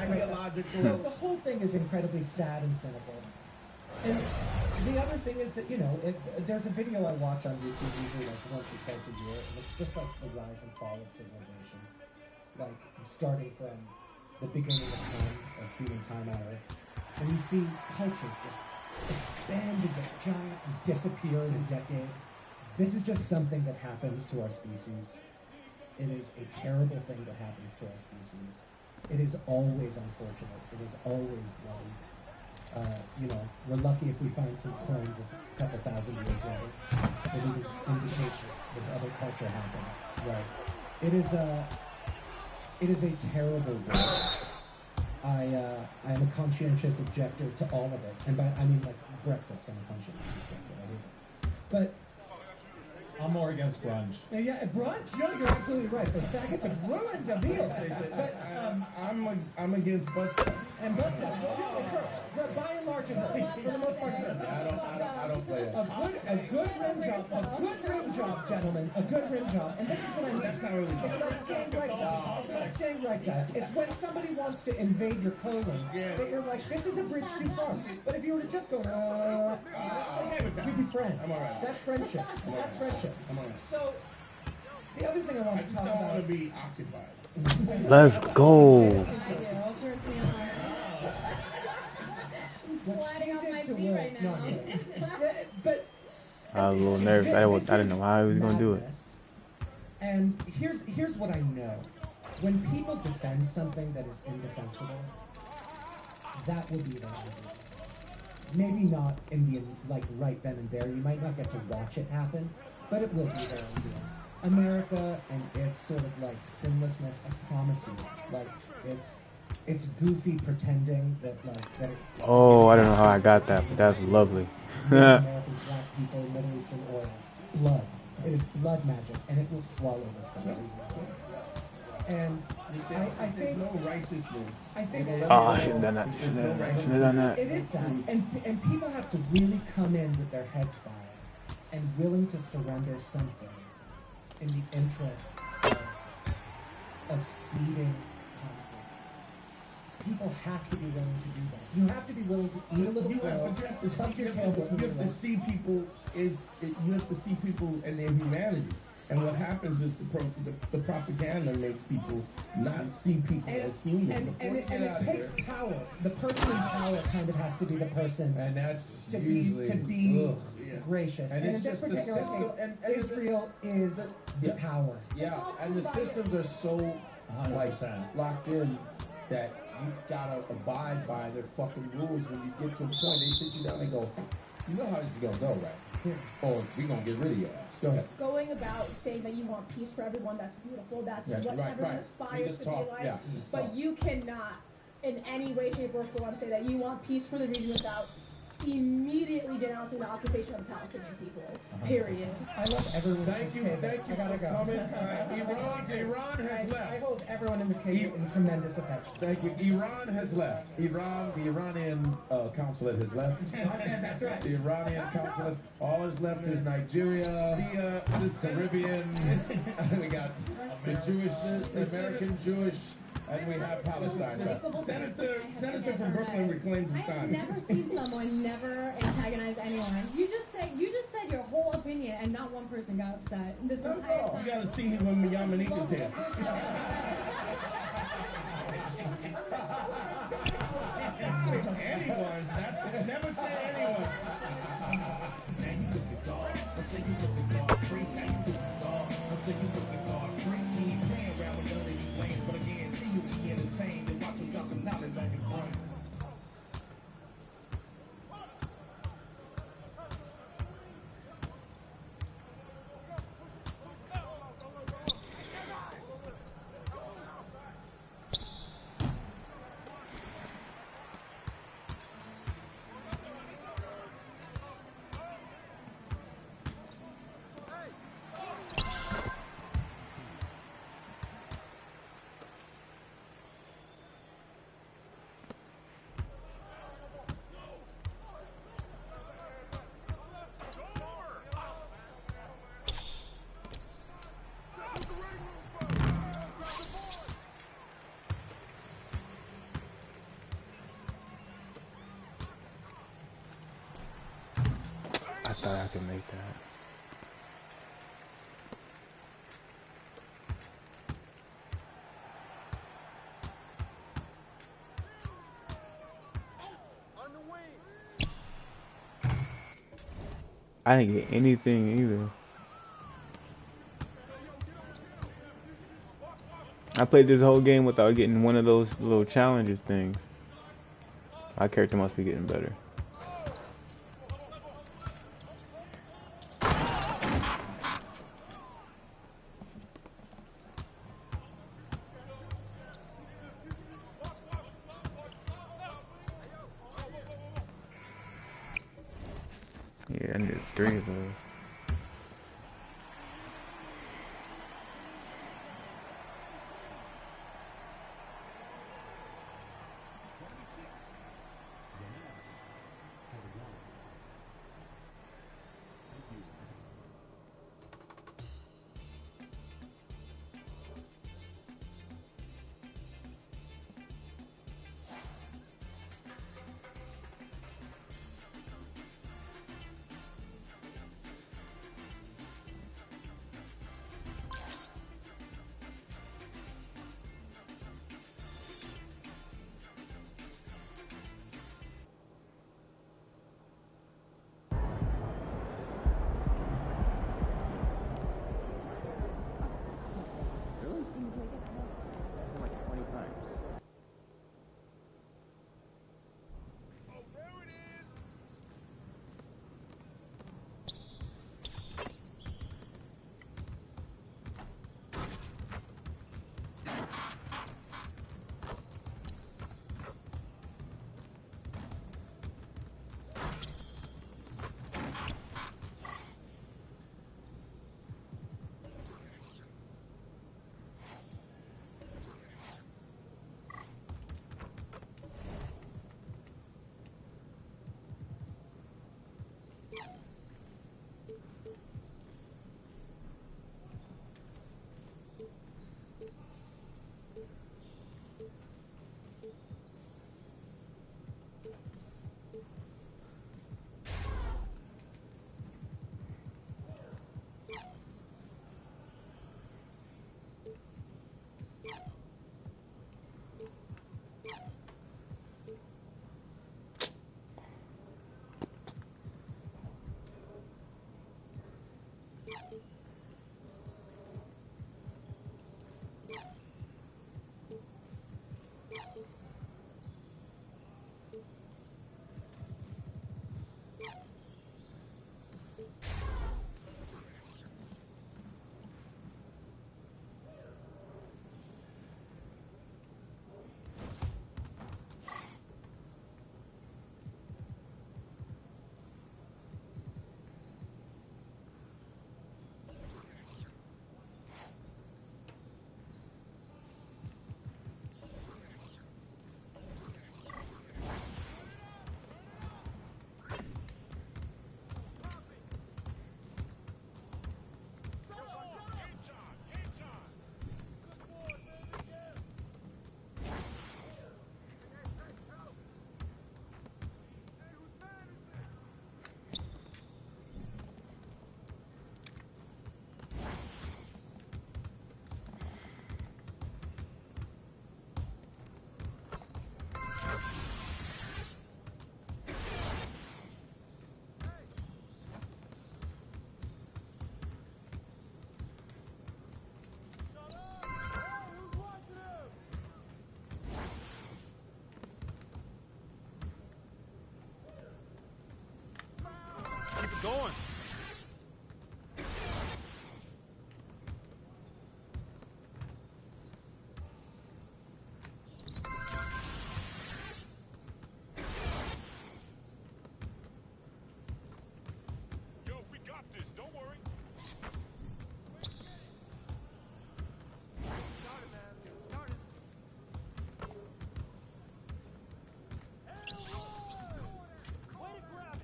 ideological... So the whole thing is incredibly sad and cynical. And the other thing is that, there's a video I watch on YouTube usually like once or twice a year, and it's just like the rise and fall of civilization. Like, starting from the beginning of time, of human time on Earth. And you see cultures just expand and get giant and disappear in a decade. This is just something that happens to our species. It is a terrible thing that happens to our species. It is always unfortunate. It is always bloody. We're lucky if we find some coins a couple thousand years later that even indicate that this other culture happened. Right. It is a terrible world. I am a conscientious objector to all of it. And I mean like breakfast, I'm a conscientious objector. I hate it. But I'm more against brunch. Yeah, brunch? No, you're absolutely right. Those faggots have ruined the meal. But I'm against butt stuff. And butt stuff. But by and large, for the most part, I don't play it. A good rim job, gentlemen. A good rim job. And this is what I mean. That's not really It's not staying right. It's not staying right. like that. It's when somebody wants to invade your colon that you're like, this is a bridge too far. But if you were to just go, okay with that. we'd be friends. I'm all right. That's friendship. That's friendship. I'm all right. So, the other thing I want I to just talk don't about. want to be occupied. Let's go. I do. It turns me on. I'm sliding off my seat right now. But I was a little nervous. I didn't know how he was gonna do it. And here's what I know. When people defend something that is indefensible, that will be their idea. Maybe not in the right then and there. You might not get to watch it happen, but it will be their idea. America and its sort of like sinlessness, I promise you, like it's goofy pretending that it, Oh, I don't know how I got that, but that's lovely. Americans, black people, Middle Eastern oil, blood. It is blood magic, and it will swallow this country. And I think there's no righteousness. I think Oh, I shouldn't have done that. Shouldn't have done that. it is that, and people have to really come in with their heads bowed and willing to surrender something in the interest of seeding conflict. People have to be willing to do that. You have to be willing to eat a little crow, tuck your tail between your legs. See people you have to see people and their humanity. And what happens is the propaganda makes people not see people as human. And it takes power. The person in power kind of has to be the person, and that's to usually be gracious. And in it's this just the particular system, case, Israel is the power. Yeah, and the systems are so like locked in that you gotta abide by their fucking rules. When you get to a point, they sit you down and go, you know how this is gonna go, right? Or we gonna get rid of your ass. Go ahead. Going about saying that you want peace for everyone, that's beautiful. That's what everyone aspires to be like. But you cannot, in any way, shape, or form, say that you want peace for the region without immediately denouncing the occupation of the Palestinian people. Period. I love everyone. Thank you. Thank you. I gotta go. Iran has left. I hold everyone in this table in tremendous affection. Thank you. Iran has left. The Iranian consulate has left. That's right. The Iranian consulate. All is left is Nigeria, the Caribbean. We got the Jewish, American Jewish, and we have Palestine left. Senator from Brooklyn reclaims his I have time. never seen someone never antagonize anyone. You just said your whole opinion, and not one person got upset this entire time. You gotta see him when Yamanika is here. Anyone. That's never say anyone. Now you look the dog. I say you look the dog free. Now you look the dog. I say you look the dog free. Keep playing around with none of these lanes, but I guarantee you'll be entertained and watch them drop some knowledge on your brain. I thought I could make that. I didn't get anything either. I played this whole game without getting one of those little challenges things. My character must be getting better. Yeah, I need 3 of those. going. Yo, we got this. Don't worry. Started, man. Let's get started. Way to grab it.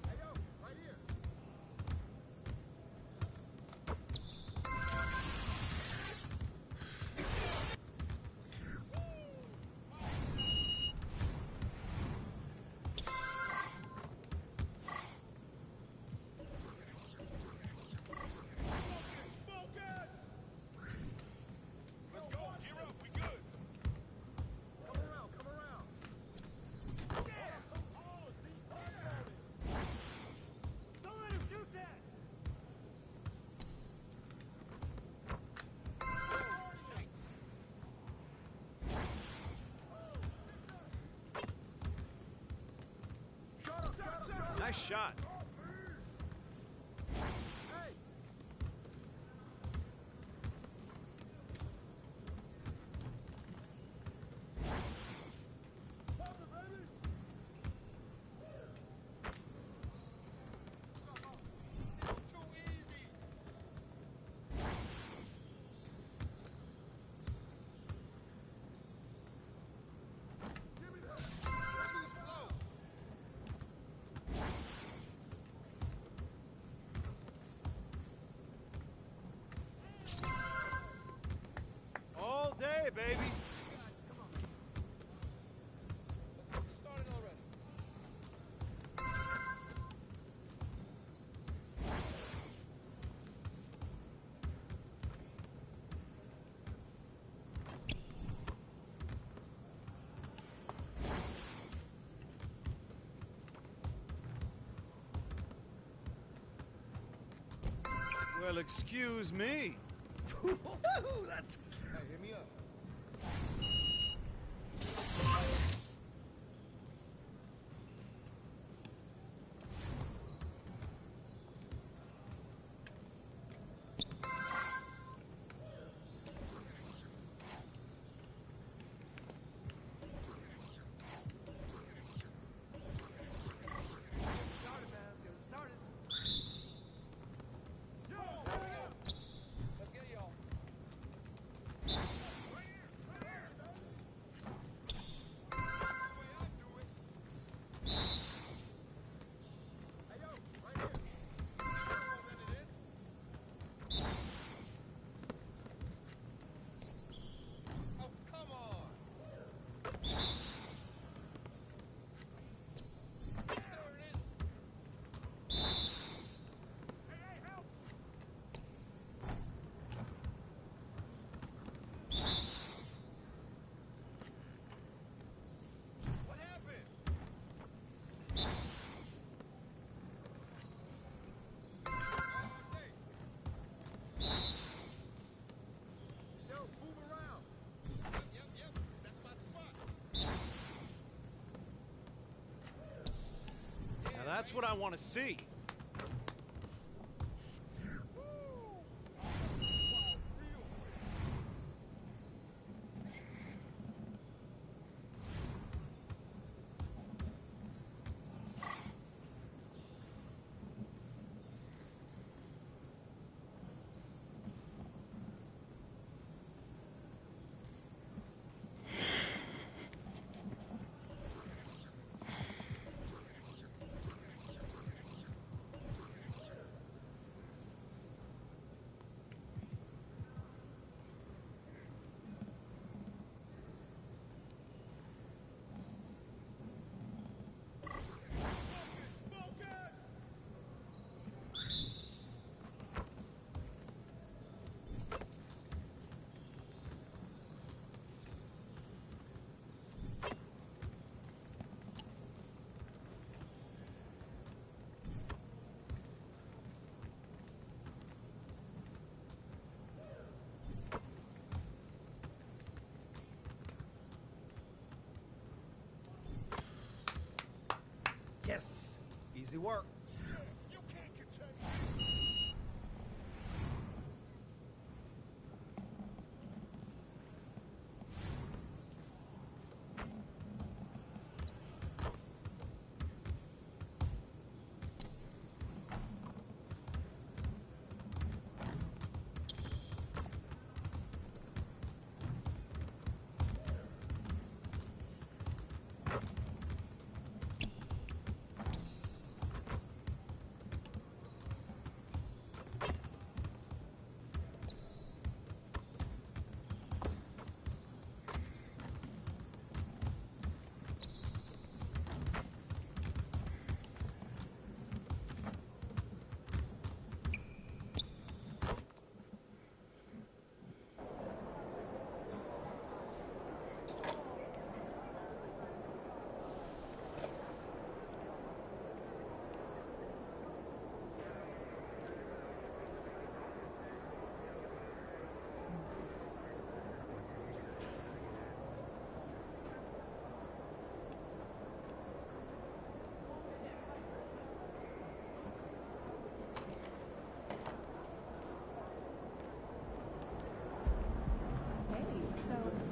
Hey, yo, right here. Focus! Let's go. Gear up. We good. Come around. Come around. Yeah! Oh, deep. Don't let him shoot that. Nice shot. Hey! Hold it, baby! Too easy! Give me that! Too slow! All day, baby. Come on. Let's get this started already. Well, excuse me. That's... Hey, hit me up. Started, man. Let's get it started. Let's get y'all. Right here. Right here. The way I do it. Hey, yo. Right here. You know what it is. Oh, come on. There it is. Hey, help! What happened? Yo, move around. Yep. That's my spot. Now that's what I want to see. Easy work.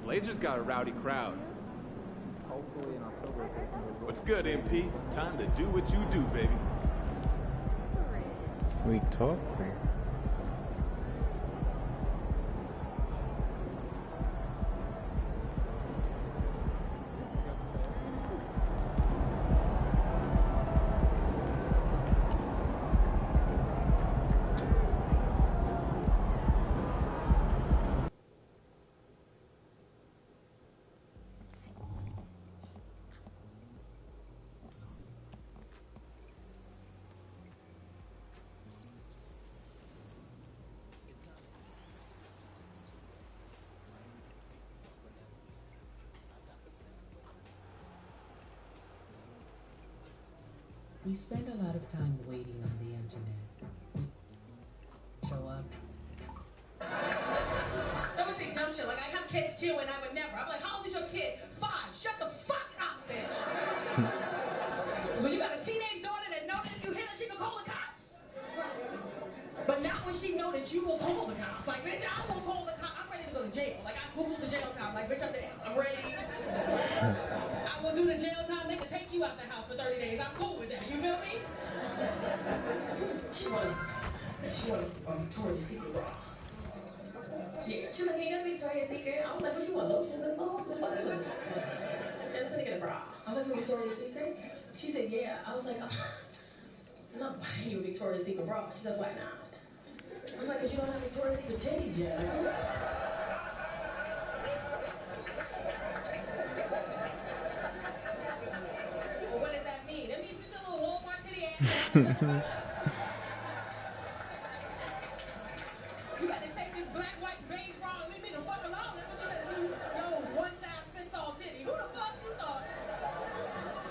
Blazers got a rowdy crowd. Hopefully in October. What's good, MP? Time to do what you do, baby. We talk. We spend a lot of time waiting on the internet. Show up. That was a dumb shit. Like, I have kids too, and I would never. I'm like, how old is your kid? 5. Shut the fuck up, bitch. So you got a teenage daughter that knows that if you hit her, she can call the cops. But not when she know that you will call the cops. Like, bitch, I will call the cops. I'm ready to go to jail. Like, I Googled the jail time. Like, bitch, I'm there. I'm ready. I will do the jail time. They can take you out the house for 30 days. I'm cool with that. You feel me? She wanted a Victoria's Secret bra. Yeah, she's like, hey, that's Victoria's Secret. I was like, what you want, lotion, lip gloss? What the fuck is it? I'm just gonna get a bra. I was like, for Victoria's Secret? She said, yeah. I was like, I'm not buying you a Victoria's Secret bra. She said, why not? I was like, because you don't have Victoria's Secret titties yet. Well, what does that mean? It means it's a little Walmart titty ass. You better take this black, white, beige bra and leave me the fuck alone. That's what you better do. Those one size fits all titty. Who the fuck you thought?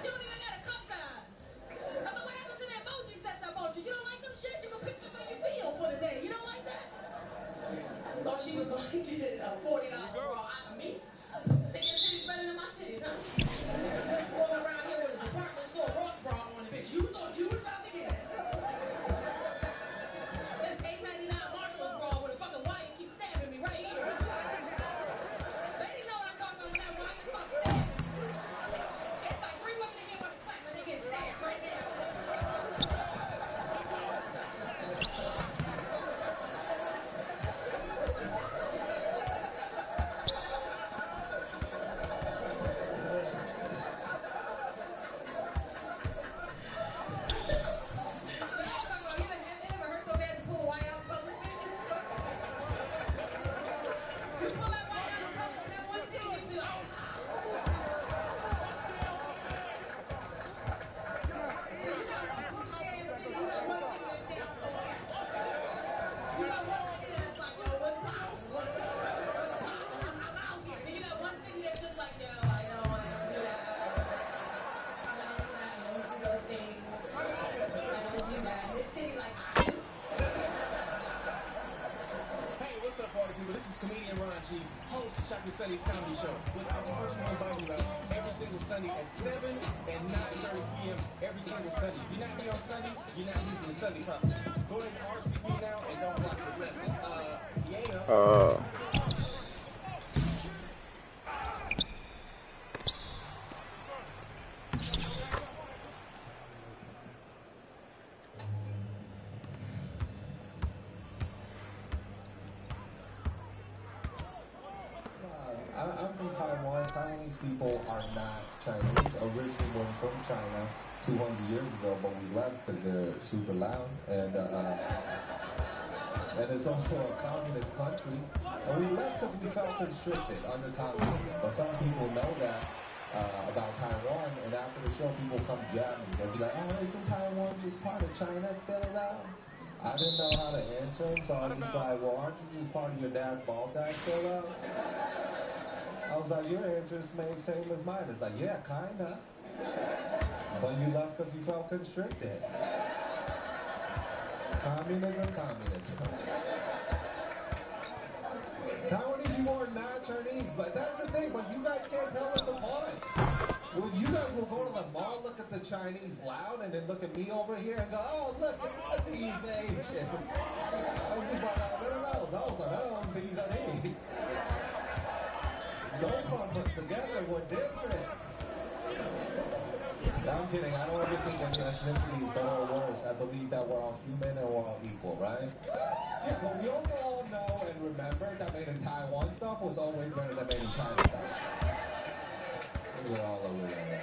You don't even got a cup size. I thought, what happens to that emoji sets I bought you? You don't like them shit? You can pick them how you feel for the day. You don't like that? Thought she was going to get a $40 bra out of me. Think your titties better than my titties, huh? Walking around here with a department store Ross bra on the bitch. You thought you was about to get it. This $8.99 Marshall's bra with a fucking wire keeps stabbing me right here. Ladies know what I'm talking about when that wire fucking stabbing me. It's like 3 women in here with a clap and they get stabbed right now. Murphy, host Chuck and Sunny's comedy show. With our personal invite you out every single Sunday at 7 and 9:30 p.m. every single Sunday. If you're not here on Sunday, you're not using the Sunday properly. Go ahead and RSVP now and don't watch the rest. Yena. I'm from Taiwan. Taiwanese people are not Chinese. Originally were from China 200 years ago, but we left because they're super loud. And it's also a communist country. And we left because we felt constricted under communism. But some people know that about Taiwan, and after the show, people come jab me. They'll be like, oh, isn't Taiwan just part of China still now? I didn't know how to answer them, so I was just like, well, aren't you just part of your dad's ball sack still now? I was like, your answer is the same as mine. It's like, yeah, kinda. But you left because you felt constricted. Communism. Taiwanese people are not Chinese, but that's the thing, but you guys can't tell us apart. Well, you guys will go to the mall, look at the Chinese loud, and then look at me over here and go, oh, look at these Asians. I was just like, no, those are those, these are these. Don't clump us together, we're different. No, I'm kidding, I don't ever think any ethnicity is better or worse. I believe that we're all human and we're all equal, right? Yeah, but we also all know and remember that made in Taiwan stuff was always better than made in China stuff. We're all over there.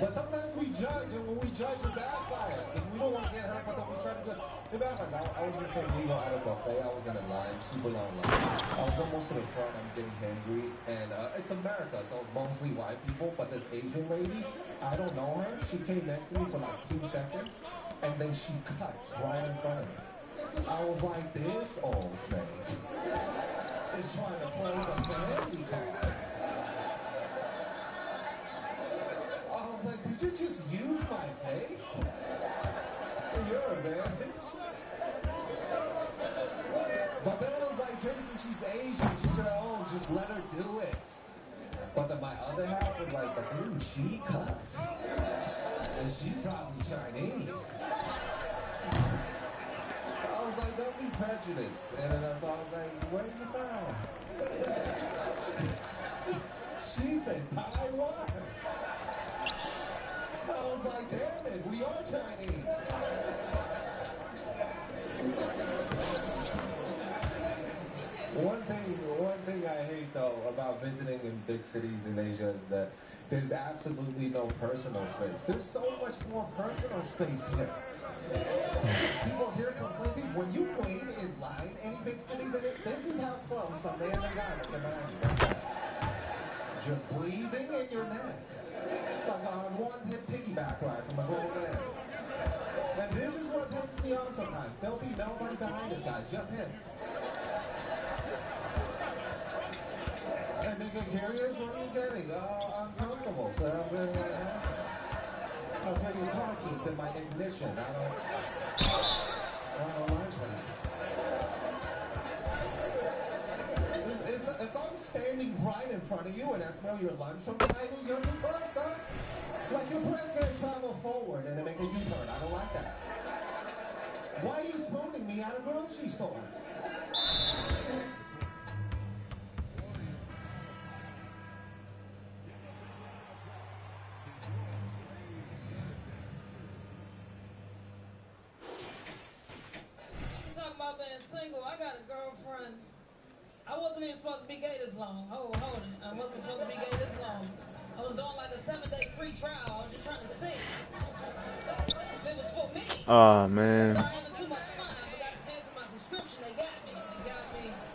But sometimes we judge, and when we judge, it backfires. Because we don't want to get hurt, but then we try to judge. It backfires. I was just saying, we were at a buffet. I was in a line, super long line. I was almost to the front. I'm getting hangry. And it's America, so it's mostly white people. But this Asian lady, I don't know her. She came next to me for like 2 seconds. And then she cuts right in front of me. I was like, this old snake is trying to play the family card. I was like, did you just use my face for your advantage? But then it was like, Jason, she's Asian. She said, oh, just let her do it. But then my other half was like, but dude, she cuts. And she's probably Chinese. I was like, don't be prejudiced. And then I was like, where are you from? She said, Taiwan. I was like, damn it, we are Chinese. One thing I hate though about visiting in big cities in Asia is that there's absolutely no personal space. There's so much more personal space here. People here completely, when you wait in line, any big cities, this is how close some random guy will command you. Like that. Just breathing in your neck. It's like a one-hit piggyback ride from a grown man. And this is what pisses me off sometimes. There'll be nobody behind us, guys, just him. And they get curious, what are you getting? Oh, I'm comfortable, sir. I'm very happy. I'll put your car keys in my ignition. I don't like that. If I'm standing right in front of you and I smell your lunch from behind me, you're in front, son. Like your breath can't travel forward and then make a U-turn. I don't like that. Why are you spooning me at a grocery store? About being single, I got a girlfriend. I wasn't even supposed to be gay this long. Hold it. I wasn't supposed to be gay this long. I was doing like a 7-day free trial. I was just trying to see if it was for me. Oh man. I started having too much fun. I forgot to cancel my subscription. They got me.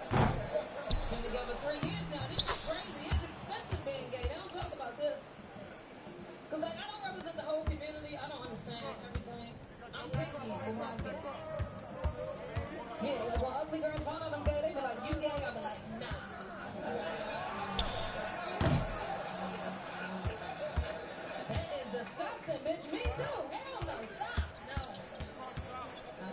Been together 3 years now. This shit crazy. It's expensive being gay. They don't talk about this. Cause like I don't represent the whole community. I don't understand everything. I'm picky with my gay. Yeah, like when ugly girls find out I'm gay, they be like, you gay? I be like, nah. That is disgusting, bitch. Me too. Hell no. Stop. No. I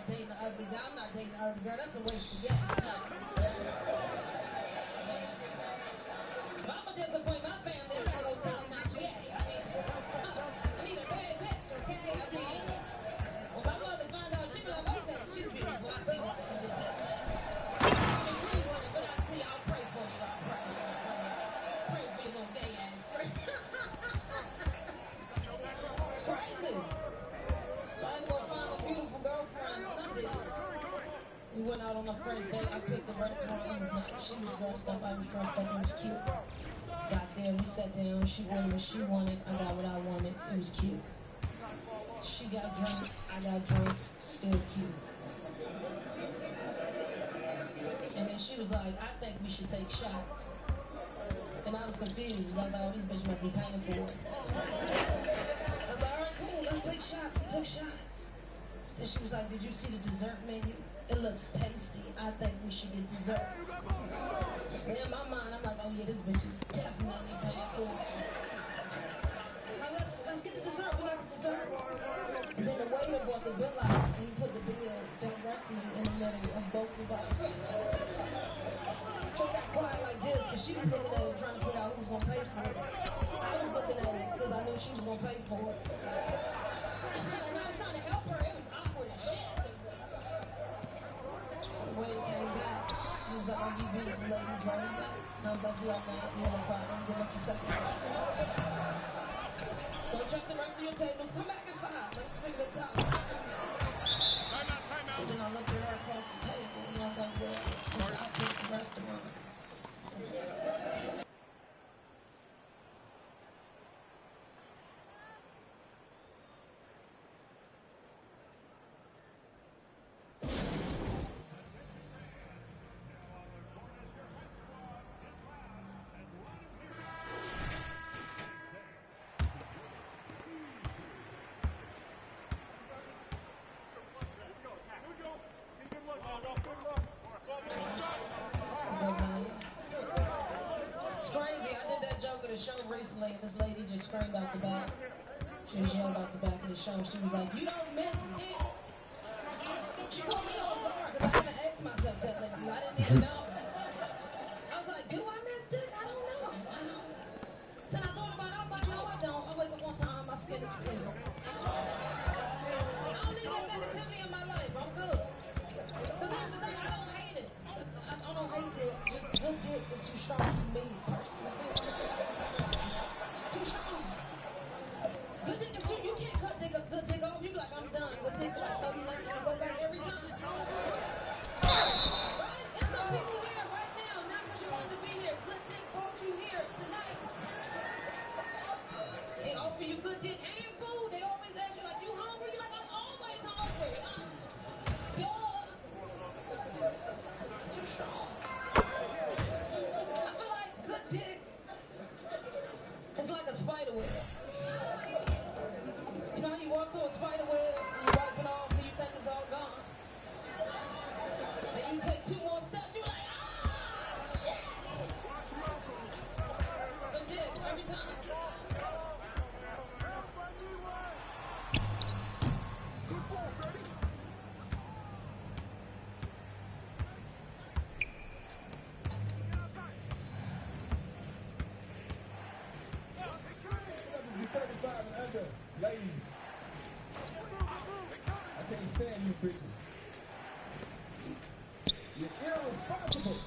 was dressed up. I was dressed up. It was cute. Got there, we sat down. She ordered what she wanted. I got what I wanted. It was cute. She got drinks. I got drinks. Still cute. And then she was like, I think we should take shots. And I was confused. I was like, oh, this bitch must be paying for it. I was like, all right, cool, let's take shots. We took shots. Then she was like, did you see the dessert menu? It looks tasty. I think we should get dessert. And in my mind, I'm like, oh yeah, this bitch is definitely paying for it. Like, let's get the dessert. We got the dessert. And then the waiter brought the bill out, and he put the bill directly in the middle of both of us. So it got quiet like this, because she was looking at it trying to figure out who was going to pay for it. I was looking at it because I knew she was going to pay for it. And I was trying to help her. It was awkward as shit. So the waiter came back. He was like, oh, you beautiful ladies running back. And I was like, yeah, we have a problem. Give us a second. So check the rest of your tables. Come back in 5. Let's figure this out. So then I looked at her across the table, and I was like, well, since I picked the restaurant. It's crazy. I did that joke at a show recently, and this lady just screamed out the back. She was yelled out the back of the show. She was like, you don't miss it. She caught me off guard because I haven't asked myself that lately. I didn't even know. I was like, do I miss it? I don't know. Then I thought about it. I was like, no, I don't. I wake up one time, my skin is clear. I don't need that negativity in my life. I'm good. Because here's the thing, I don't hate it. I don't hate it. Just good dick is too strong for me, personally. Too strong. Good dick is too, you can't cut good dick off. You be like, I'm done. Good dick, like, no, you're not going to go back every time. Right? There's some people here right now, not because you wanted to be here. Good dick brought you here tonight. They offer you good dick and food. They always ask you, like, you hungry? You're like, I'm always hungry. It's too strong. I feel like good dick is like a spider web. You know how you walk through a spider web and you wipe it off and you think it's all gone? And you take 2 more steps, you're like, ah, shit! Good dick, every time. Ladies, I can't stand you bitches. You're irresponsible.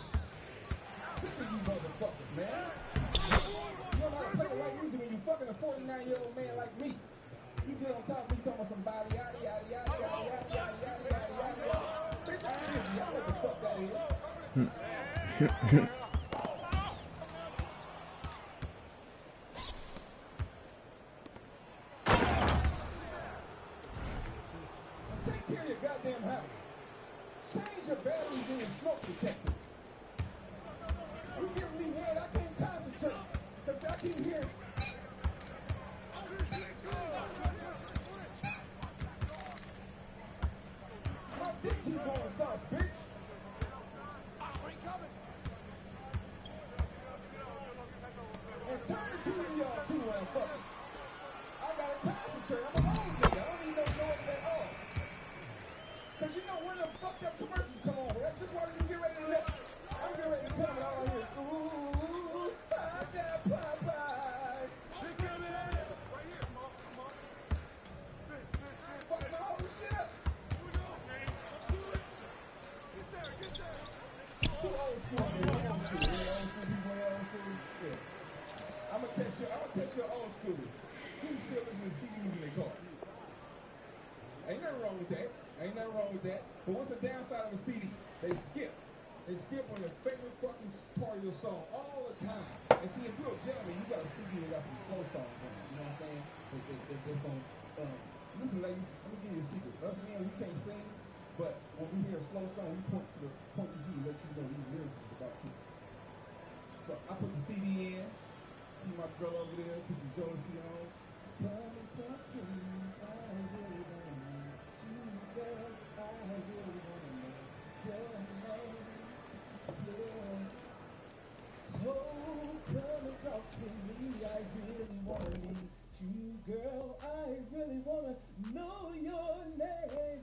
Sick of you motherfuckers, man. You don't know how to play the right music when you fucking a 49-year-old man like me. You get on top of me talking about somebody, yada, yada, yada, yada, yada, yada, yada, yada, yada. Bitch, I'm busy. Y'all know what the fuck that is. Take care of your goddamn house. Change your batteries in your smoke detectors. You giving me head, I can't concentrate. Because I keep hearing. My dick keep going soft, bitch. And turn the TV off too when I'm fucking. I gotta concentrate. I'm an old nigga. I don't even know it at all. Cause you know when the fucked up commercials come on, right? Just while you get ready to let, I'm getting ready to come and all I hear is, ooh, I got Popeyes. Right here, come on. Fucking all this shit up. Get there. Too old school, man. Old school. Yeah. I'm gonna text you old school. Who still listen to CDs in their car? Ain't nothing wrong with that. But what's the downside of a CD? They skip. They skip on your favorite fucking song all the time. And see, if you're a gentleman, you got a CD that got some slow songs on it. You know what I'm saying? It's on, listen, ladies, let me give you a secret. Us men, we can't sing, but when we hear a slow song, we point to you to let you know these lyrics is about you. So I put the CD in, see my girl over there, put some Jodeci on. Come and talk to me, I really wanna know you, girl, I really wanna know your name, yeah. Oh, come and talk to me, I really wanna meet you, girl, I really wanna know your name.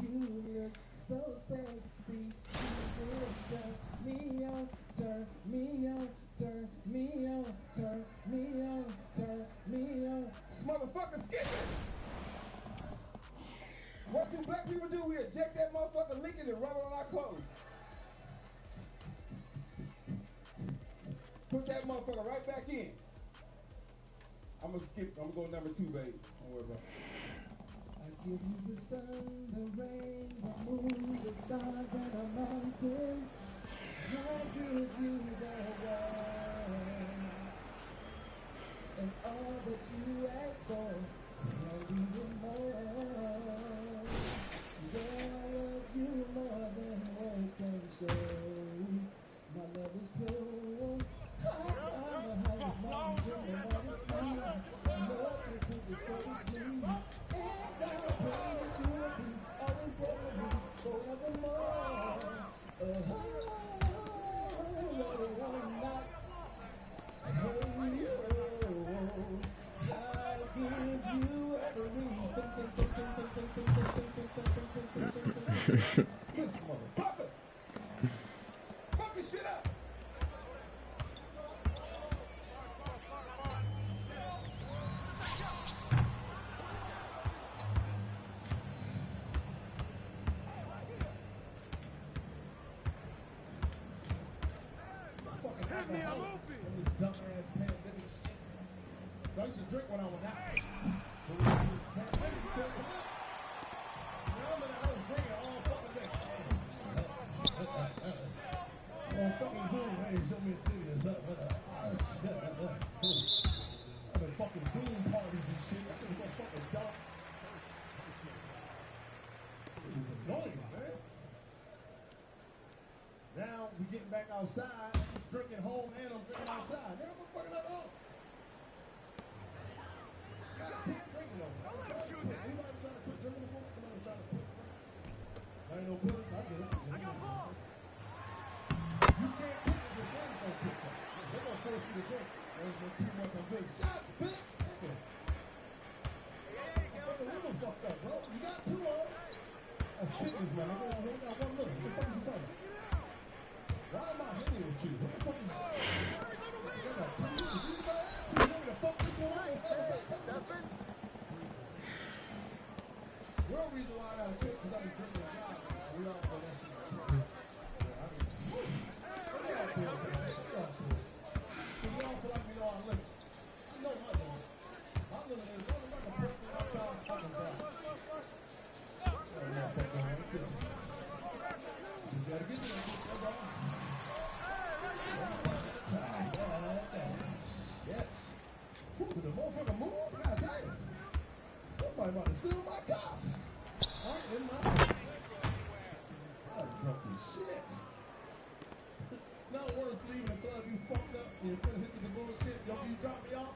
You look so sexy, you turn me on, turn me on, turn me on, turn me on, turn me on. This motherfucker skipping. What do black people do? We eject that motherfucker, lick it, and rub it on our clothes. Put that motherfucker right back in. I'm gonna skip. I'm gonna go number 2, baby. Don't worry about it. I give you the sun, the rain, the moon, the stars, and the mountains. I give you the world and all that you ask for, and even more. Girl, I love you more than words can show. My love is pure. I'm the highest mountain in the water sea. I love you to discourage me. And I pray that you will be always there for me forevermore. What a one night. Hey, I'll give you everything. This motherfucker. Fuck your shit up. From this dumbass pandemic shit. So I used to drink when I was out. But when the pandemic couldn't come out. I was drinking all fucking day. On fucking Zoom, hey, show me a titty or something. I've been fucking Zoom parties and shit. That shit was so fucking dumb. Shit was annoying, man. Now we getting back outside, drinking home and I'm drinking outside. Now I'm fucking up all. Gotta quit drinking though. I'm trying to quit. Anybody trying to quit drinking before? Somebody trying to quit drinking? There ain't no quitters. I get it. You can't quit if your friends don't quit though. They're gonna force you to drink. There's been 2 months of good shots, bitch. Nigga. I'm fucking liver fucked up, bro. You got 2 on. That's fitness, man. I only got 1 liver. What the fuck is you talking about? Why am I hanging with you? What the fuck is that? I got 2 minutes. You got 2 minutes to fuck this one up. Real reason why I gotta quit because I be drinking a lot. We all know that shit. We all feel that. We all feel like we know our limit. I know my limit. My limit is only like a person my time fucking down. Just gotta get to that bitch, that's all. Yes. Ooh, did the motherfucker move? God damn. Somebody about to steal my car. Right in my face. I'm drunk as shit. Now worse leaving the club, you fucked up, and your friends hit you with the bullshit, yo, you drop me off.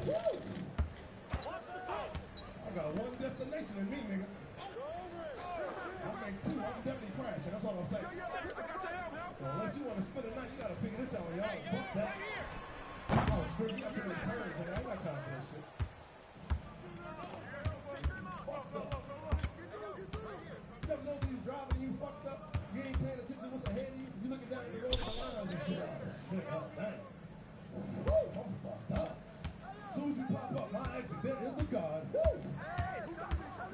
Woo! I got a 1 destination in me, nigga. I make 2, I'm definitely crashing, that's all I'm saying. So unless you want to spend a night, you gotta figure this out, y'all. Fuck that. Oh, straight, you got too many turns, nigga. I ain't got time for that shit. Fucked up. You never know when you driving and you fucked up, you ain't paying attention to what's ahead of you, you looking down at the road and the lines and shit. Oh, shit, oh, dang. Woo, I'm fucked up. As soon as you pop up my exit, there is a God. Woo!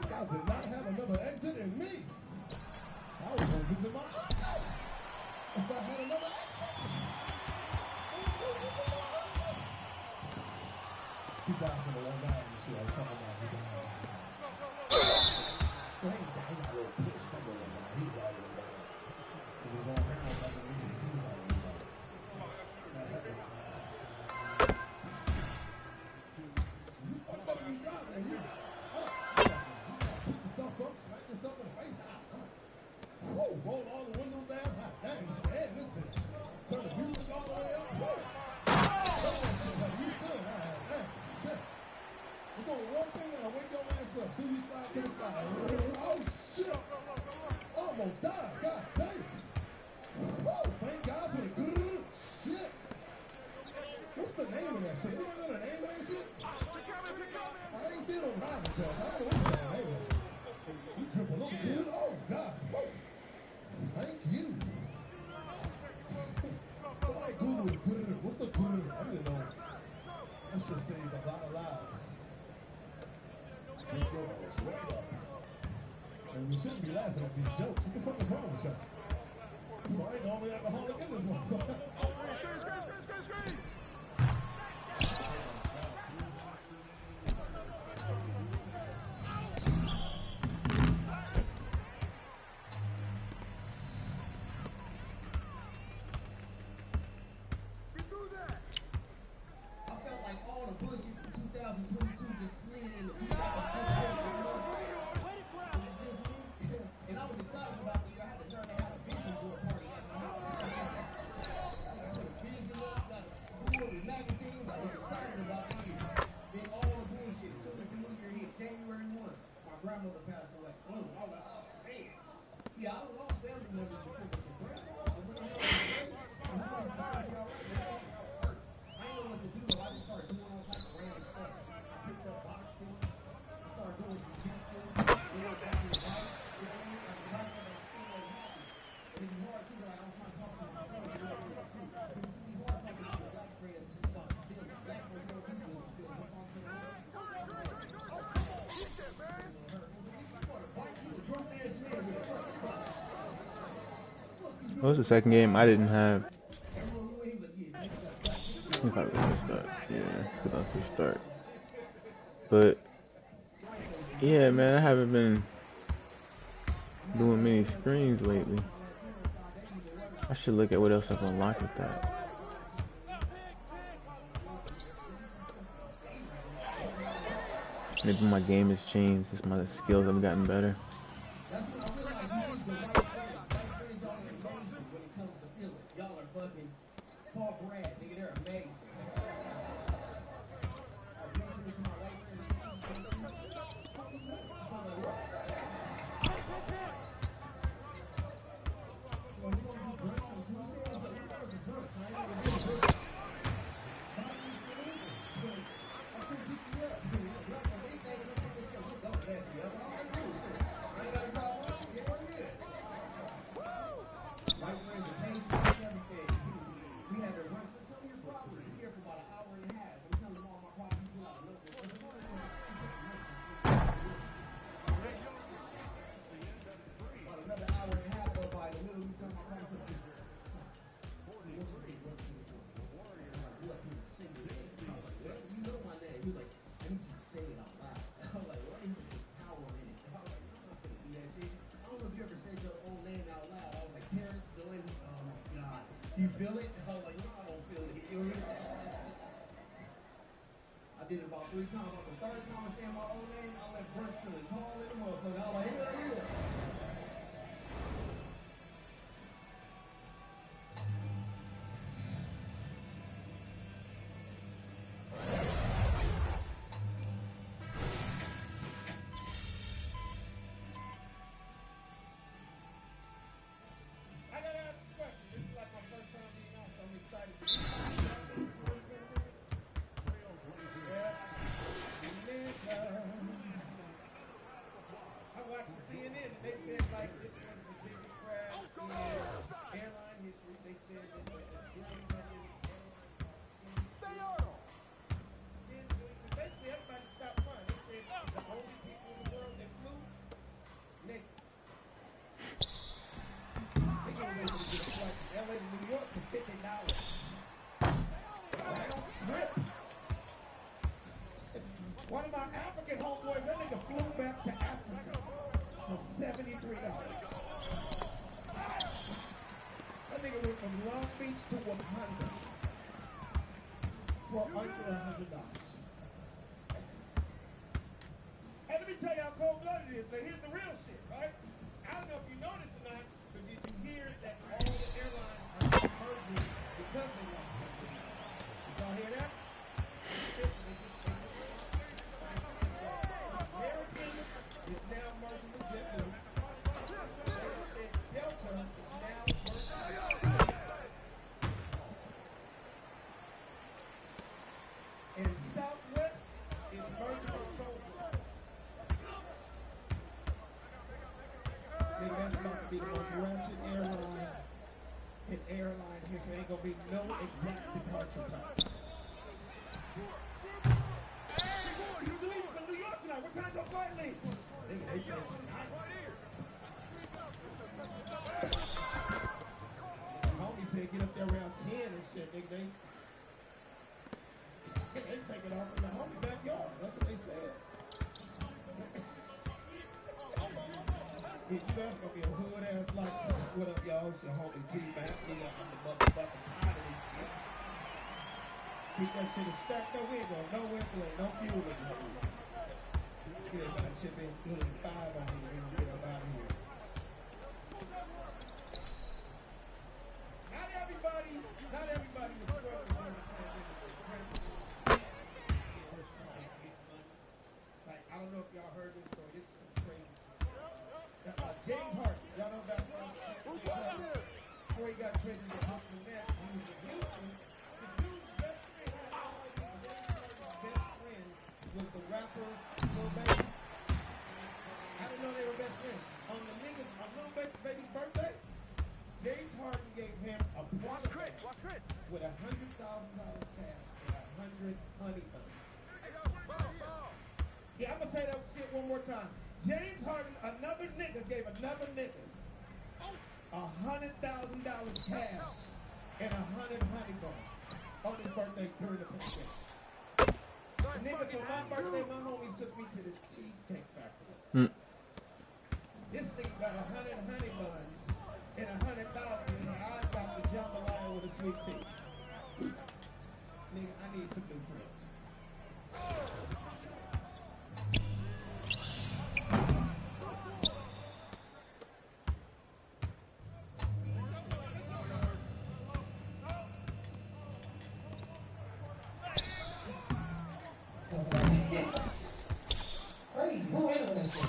I did not have another exit in me. I was going to visit my uncle. If I had another exit, I was going to visit my uncle. He died from the 1-9 and shit. I was talking about he died. Well, he got a little push from the 1-9. He was already dead. He was on hand like an Indian. He was already dead. Russia saved a lot of lives. Lift your voice way up. And we shouldn't be laughing at these jokes. What the fuck is wrong with y'all? So I ain't the only alcoholic in this motherfucker. I felt like all the bullshit from 2022 just slid into 2023. And I was excited about the year. I had to learn how to vision board party at my house. I put a vision up, got a board with magazines. I was excited about the year. Then all the bullshit. As soon as the new year hit, January 1, my grandmother passed away. Boom. I was like, oh man. Yeah, I lost family members before, but your grandma, I ain't know what to do though. I just started doing all types of random stuff. I picked up boxing. I started doing jiu-jitsu. Going back to the bike. You know what I mean? Like, the bike that I'm still really happy. And it's hard too, like I'm trying to talk to my friends. You know what I mean? Too. It's really hard talking to your black friends about feelings. Black friends don't do feelings. What's on to the What was the second game I didn't have? I probably gonna start. Yeah, because I could start. But yeah, man, I haven't been doing many screens lately. I should look at what else I've unlocked with that. Maybe my game has changed. Just my skills have gotten better. Paul Brad, nigga, they're amazing. You feel it? I was like, no, I don't feel it. I did it about 3 times. On the 3rd time I said my own name, I let Brent feel it tall in the motherfucker. I was like, yeah. One of my African homeboys, that nigga flew back to Africa for $73. That nigga went from Long Beach to Wakanda for under $100. And let me tell you how cold-blooded it is. Now here's the real shit, right? I don't know if you noticed or not, but did you hear that all the airlines are merging because they lost something? Did y'all hear that? American is now merging with JetBlue. Delta is now merging with and Southwest is merging with SoulBlue. Nigga, that's about to be the most ratchet airline in airline history. Ain't gonna be no exact departure times. out tonight? What time's your flight leave? Nigga, they said tonight. Homie said get up there around 10 and shit, nigga. They take it off in the homie backyard. That's what they said. You know it's gonna be a hood ass like, what up, y'all? It's your homie T-Mac. I'm the motherfucking part of this shit. Keep that shit a stack. No, we ain't going nowhere. There ain't no fuel in this shit. You ain't gotta chip in 5 on me. We gonna get up out of here. Not everybody was struggling during the pandemic. Like, I don't know if y'all heard this story. This is some crazy shit. James Harden, y'all know about who's watching it? Before he got traded to the Brooklyn Nets, he was in Houston. The dude's best friend was the rapper Lil Baby. I didn't know they were best friends. On Lil Baby's birthday, James Harden gave him a promise with $100,000 cash and 100 honey buns. Yeah, I'm gonna say that shit one more time. James Harden, another nigga, gave another nigga $100,000 cash and 100 honey buns on his birthday during the pandemic. Nigga, for my birthday, my homies took me to the Cheesecake Factory. This nigga got 100 honey buns and 100,000, and I got the jambalaya with a sweet tea. Nigga, I need some new friends. Crazy. Who entered this shit?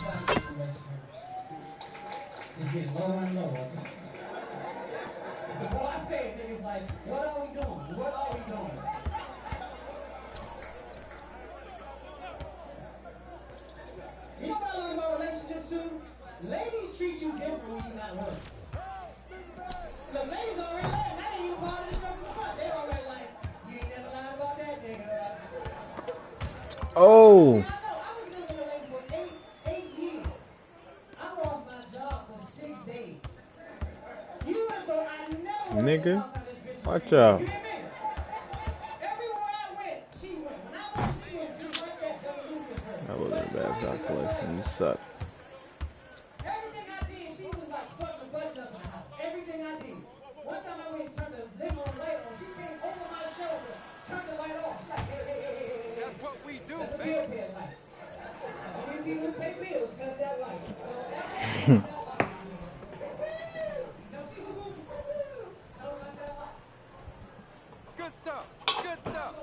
It's getting lower and lower. Before I say it, niggas like, what are we doing? What are we doing? You know what I learned about relationships too? Ladies treat you different when you're not working. Look, ladies already like, that ain't even part of the structure's front. They already like, you ain't never lied about that nigga. Oh. I was living in a relationship for 8 years. I lost my job for 6 days. You would have thought I never Nigga, watch out. You hear me? Everywhere I went, she went. When I went, she went just like that. That wasn't a bad shot collection. You suck. Everything I did, she was like putting the button up in the house. Everything I did. One time I went and turned the living room light on. She came over my shoulder, turned the light off. She's like, hey. That's what we do, That's a baby. bill pay light. Only people who pay bills touch that light. Good stuff. Good stuff.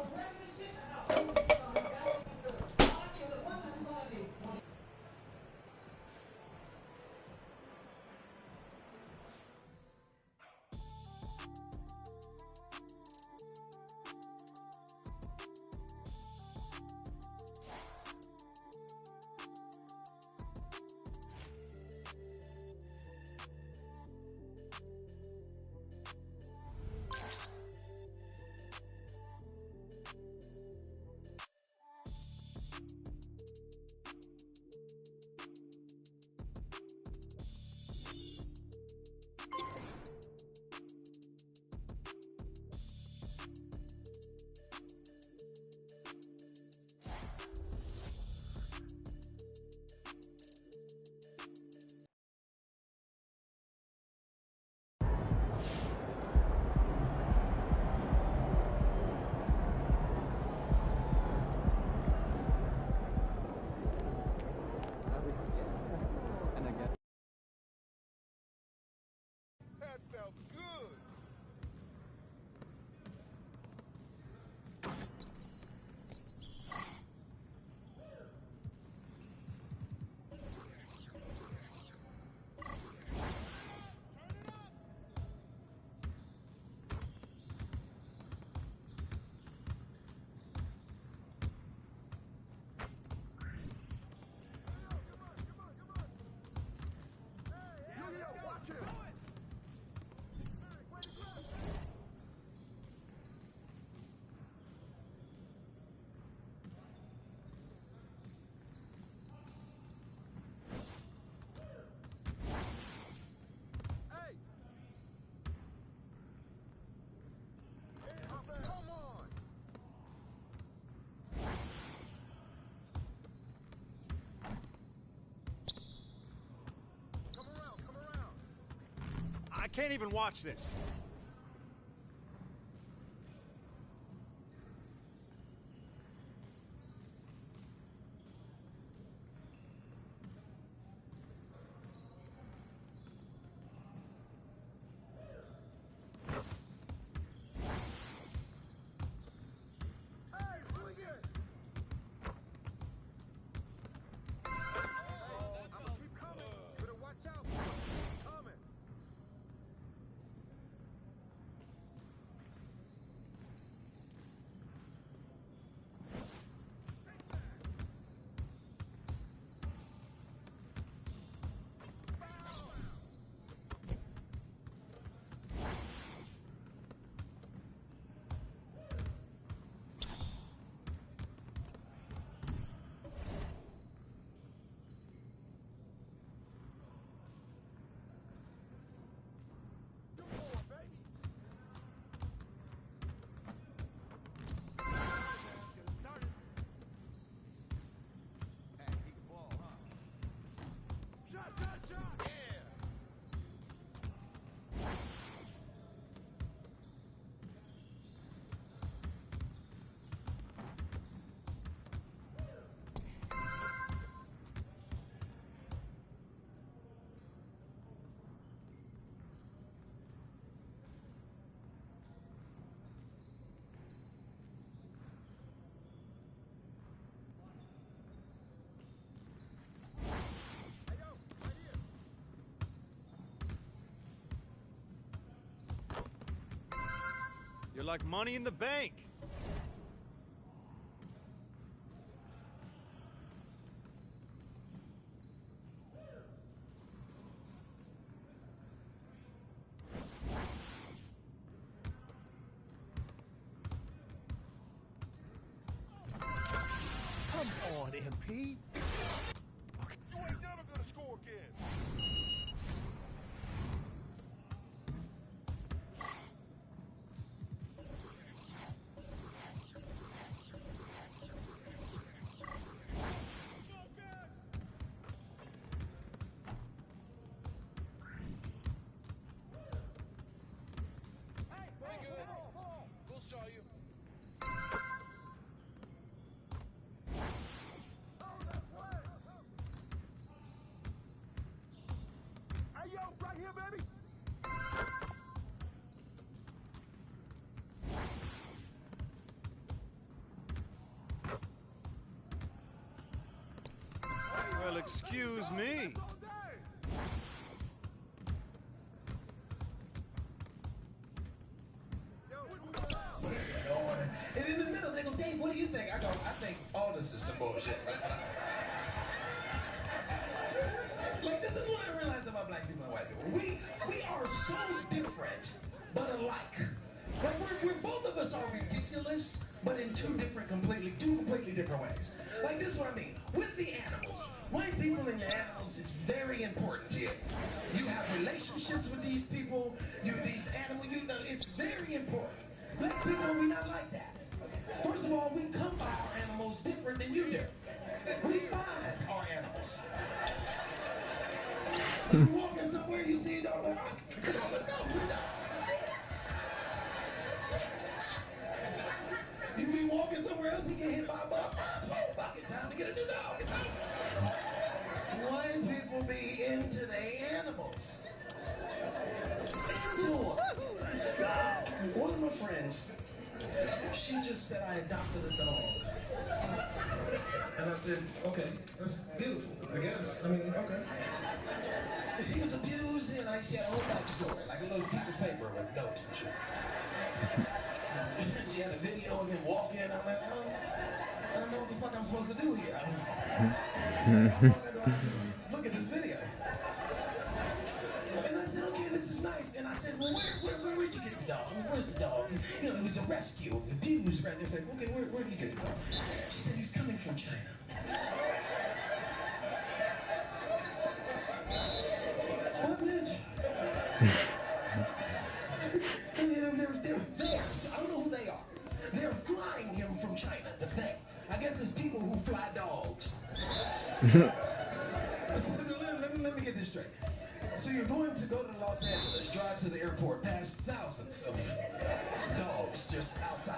can't even watch this. You're like money in the bank. Come on, MP. You ain't never gonna score again. Right here, baby. Well, excuse me. And in the middle, they go, Dave, what do you think? I go, I think all this is some bullshit. Like, this is what I realize about black people and white people. We are so different, but alike. Like, we're both of us are ridiculous, but in two completely different ways. Like, this is what I mean. With the animals, white people and the animals, it's very important to you. You have relationships with these people, these animals, it's very important. Black people, we're not like that. First of all, we come by our animals different than you do. We find our animals. You're walking somewhere, you see a dog, like, come on, let's go. You be walking somewhere else, you get hit by a bus. Bucket, time to get a new dog. White people be into their animals. Into them. Let's go. One of my friends, she just said I adopted a dog. And I said, okay, that's beautiful, I guess. I mean, okay. He was abused, and she had a whole backstory, like a little piece of paper with notes and shit. She had a video of him walking. I'm like, oh, I don't know what the fuck I'm supposed to do here. Look at this video. And I said, okay, this is nice. And I said, well, where'd you get the dog? I mean, where's the dog? You know, it was a rescue, abused, right? They said, okay, where did you get the dog? She said, he's coming from China. What, bitch? I mean, they're there. So I don't know who they are. They're flying him from China. The thing. I guess it's people who fly dogs. Let me get this straight. So you're going to go to Los Angeles, drive to the airport past thousands of dogs just outside.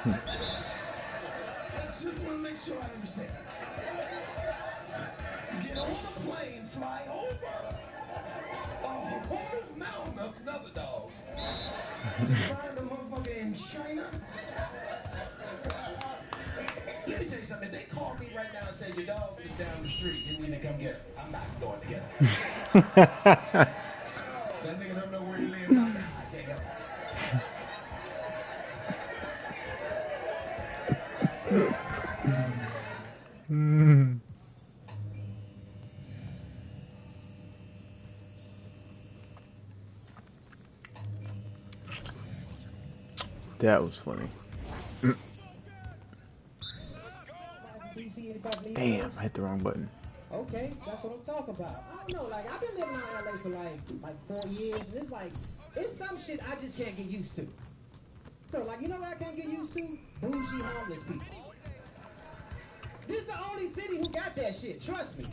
I just want to make sure I understand. Get on a plane, fly over a whole mountain of other dogs. To find a motherfucker in China. Let me tell you something. If they call me right now and say your dog is down the street, you need to come get her. I'm not going to get her. That nigga don't know where he lives. I can't help Mm. That was funny. Damn, I hit the wrong button. Okay, that's what I'm talking about. I don't know, like I've been living out in LA for like 4 years, and it's some shit I just can't get used to. So like, you know what I can't get used to? Bougie homeless people. This is the only city who got that shit. Trust me.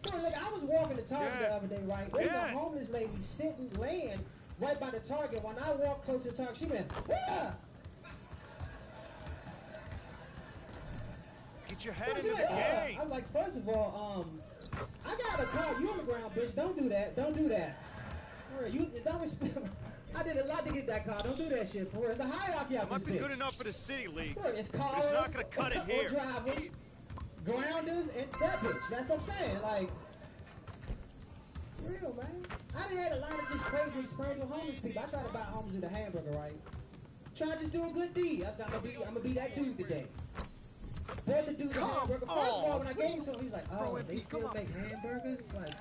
So look, I was walking to Target the other day, right? There's a homeless lady sitting, laying right by the Target. When I walked close to the Target, she went, "Ah!" Get your head into the game. I'm like, first of all, I got a car. You on the ground, bitch. Don't do that. Don't do that. You don't respect. I did a lot to get that car. Don't do that shit for real. It's a hierarchy out this bitch. Might be good enough for the city league, it's but cars, it's not gonna cut it here. Drivers, grounders, and that bitch. That's what I'm saying. Like, real man. I done had a lot of just crazy experience with homeless people. I tried to buy homeless with a hamburger, right? Try to just do a good deed. I said, I'm gonna be that dude today. Bought the dude the hamburger. First of all, when I gave him to him, he's like, oh, they still make hamburgers? Like,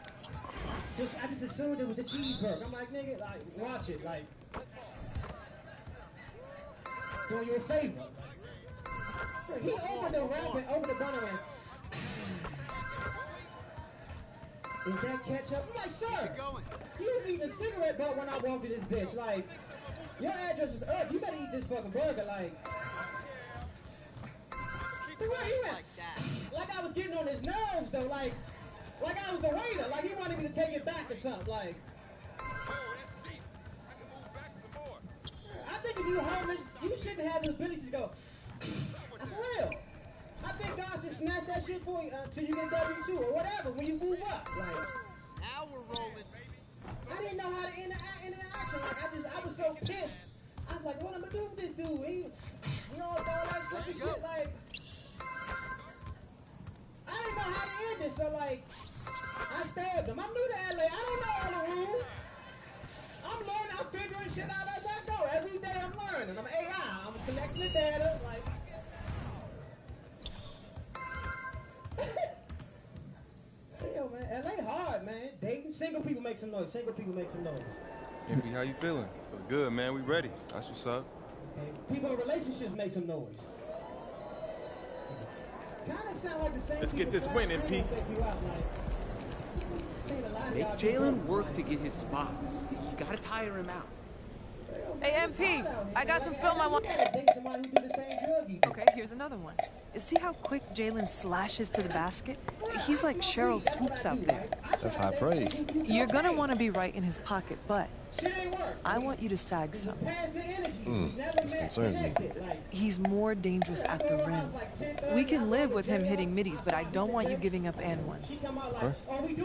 I just assumed it was a cheeseburger. I'm like, nigga, like, watch it, like, doing you a favor. He opened the wrap and opened the bun and is that ketchup? I'm like, sir, you was eating a cigarette butt when I walked in this bitch. Like, your address is Earth. You better eat this fucking burger. Like, he went, like I was getting on his nerves though. Like I was the waiter. Like he wanted me to take it back or something. Like, I think if you're homeless, you shouldn't have the ability to go. For real. I think God should snatch that shit for you until you get W-2 or whatever when you move up. Like, now we're rolling. I didn't know how to interaction. Like I was so pissed. I was like, what am I doing with this dude? He, you know, all that slippy shit. Like, I didn't know how to end this. So like, I stabbed him. I'm new to LA. I don't know all the rules. I'm learning. I'm figuring shit out as I go. Every day I'm learning. I'm AI. I'm collecting the data. Like. Yo, man, LA hard, man. Dating, single people make some noise. Single people make some noise. MP, how you feeling? Feel good, man. We ready. That's what's up. Okay. People in relationships make some noise. Kind of sound like the same. Let's get this win, MP. Make Jalen work to get his spots. You gotta tire him out. Hey, MP, I got some film I want. Okay, here's another one. See how quick Jalen slashes to the basket? He's like Cheryl Swoops out there. That's high praise. You're gonna want to be right in his pocket, but I want you to sag some. This concerns me. He's more dangerous at the rim. We can live with him hitting middies, but I don't want you giving up and ones. Huh?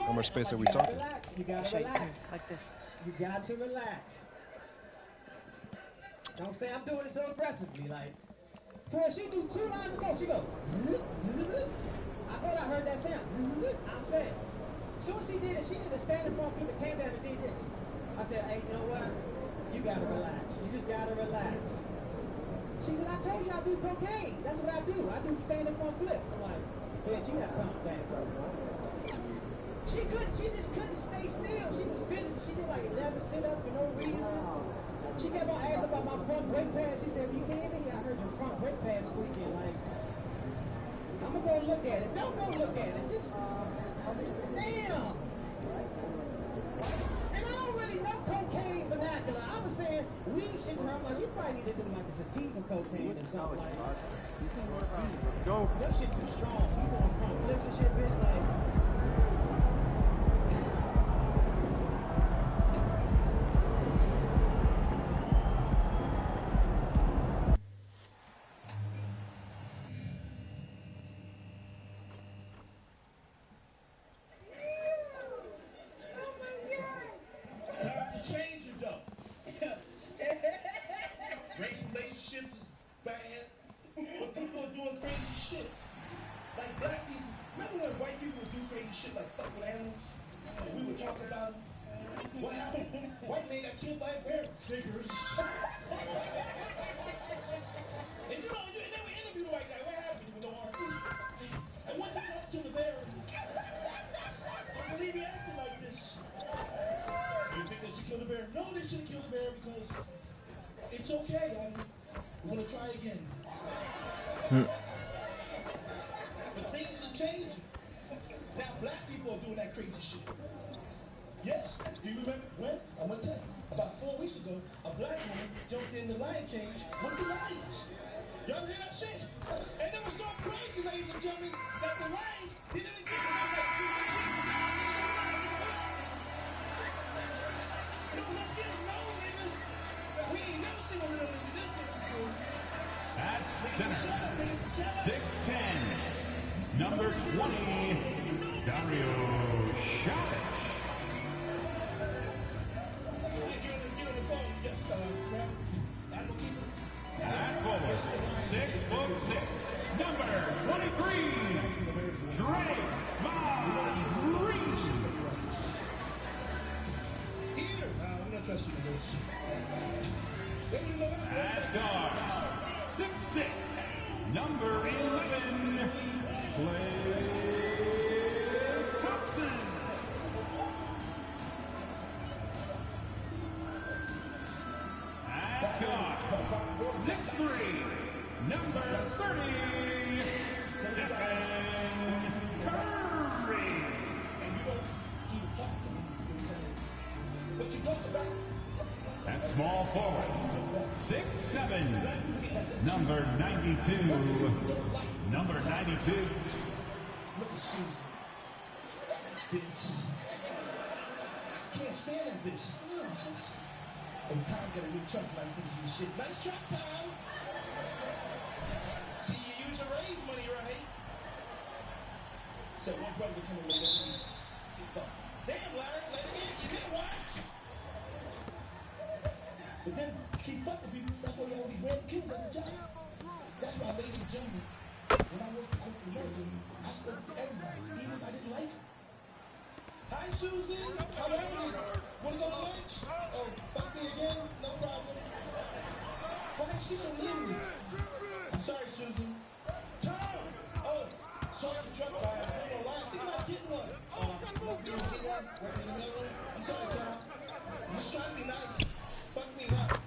How much space are we talking? I'll show you. Here, like this. You got to relax. Don't say I'm doing it so aggressively, like. For she do 2 lines of coke, she go. Zzz, zzz. I thought I heard that sound. Zzz. I'm saying. As soon as she did it, she did a standing front flip and came down and did this. I said, hey, you know what? You gotta relax. You just gotta relax. She said, I told you I do cocaine. That's what I do. I do standing front flips. I'm like, bitch, you gotta calm down, bro. She just couldn't stay still. She was busy. She did like 11 sit-ups for no reason. She kept on asking about my front brake pads. She said, when you came in here, I heard your front brake pads squeaking. Like, I'm gonna go look at it. Don't go look at it. Just, damn. And I don't really know cocaine vernacular. I was saying weed shit to her. I'm like, you probably need to do like a sativa cocaine or something like that. Go. That shit too strong. You going front flips and shit, bitch, like. relationships is bad, but people are doing crazy shit. Like black people. Remember when white people would do crazy shit like fuck with animals? And we would talk about what happened. White man got killed by a bear. Figures. And you know, they would interview the white guy. What happened with no heart? And what did you kill the bear? I believe he acted like this. You think they should kill the bear? No, they shouldn't kill the bear because it's okay. I'm gonna try again. But things are changing. Now black people are doing that crazy shit. Yes. Do you remember when? I'm gonna tell you. About 4 weeks ago, a black woman jumped in the lion cage with the lions. Y'all hear that shit? And it was so crazy, ladies and gentlemen, that the lions didn't even get At center, 6'10", number 20, Dario Saric. At forward, 6'6", number 23, Drake Green. At guard, 6'6", number 11, Klay Thompson. At guard, 6'3", number 30, Stephen Curry. At small forward, 6'7", number 92. Number 92. Look at Susan. Bitch. Can't stand that bitch. And Tom got a new truck like this and shit. Nice truck, Tom. See, you use your raise money, right? So one brother coming with me. Damn, Larry, let me in. You didn't watch. But then keep fucking people. That's why you have these random kids at the job. That's why, ladies and gentlemen, when I worked out in London, I spoke to everybody, even if I didn't like it. Hi, Susan. How are you? Want to go to lunch? Oh, fuck me again? No problem. Why is she so mean? I'm sorry, Susan. Tom! Oh, sorry, the truck guy. I'm not gonna lie. Think about getting one. Working in the middle. I'm sorry, Tom. I'm just trying to be nice. Fuck me up.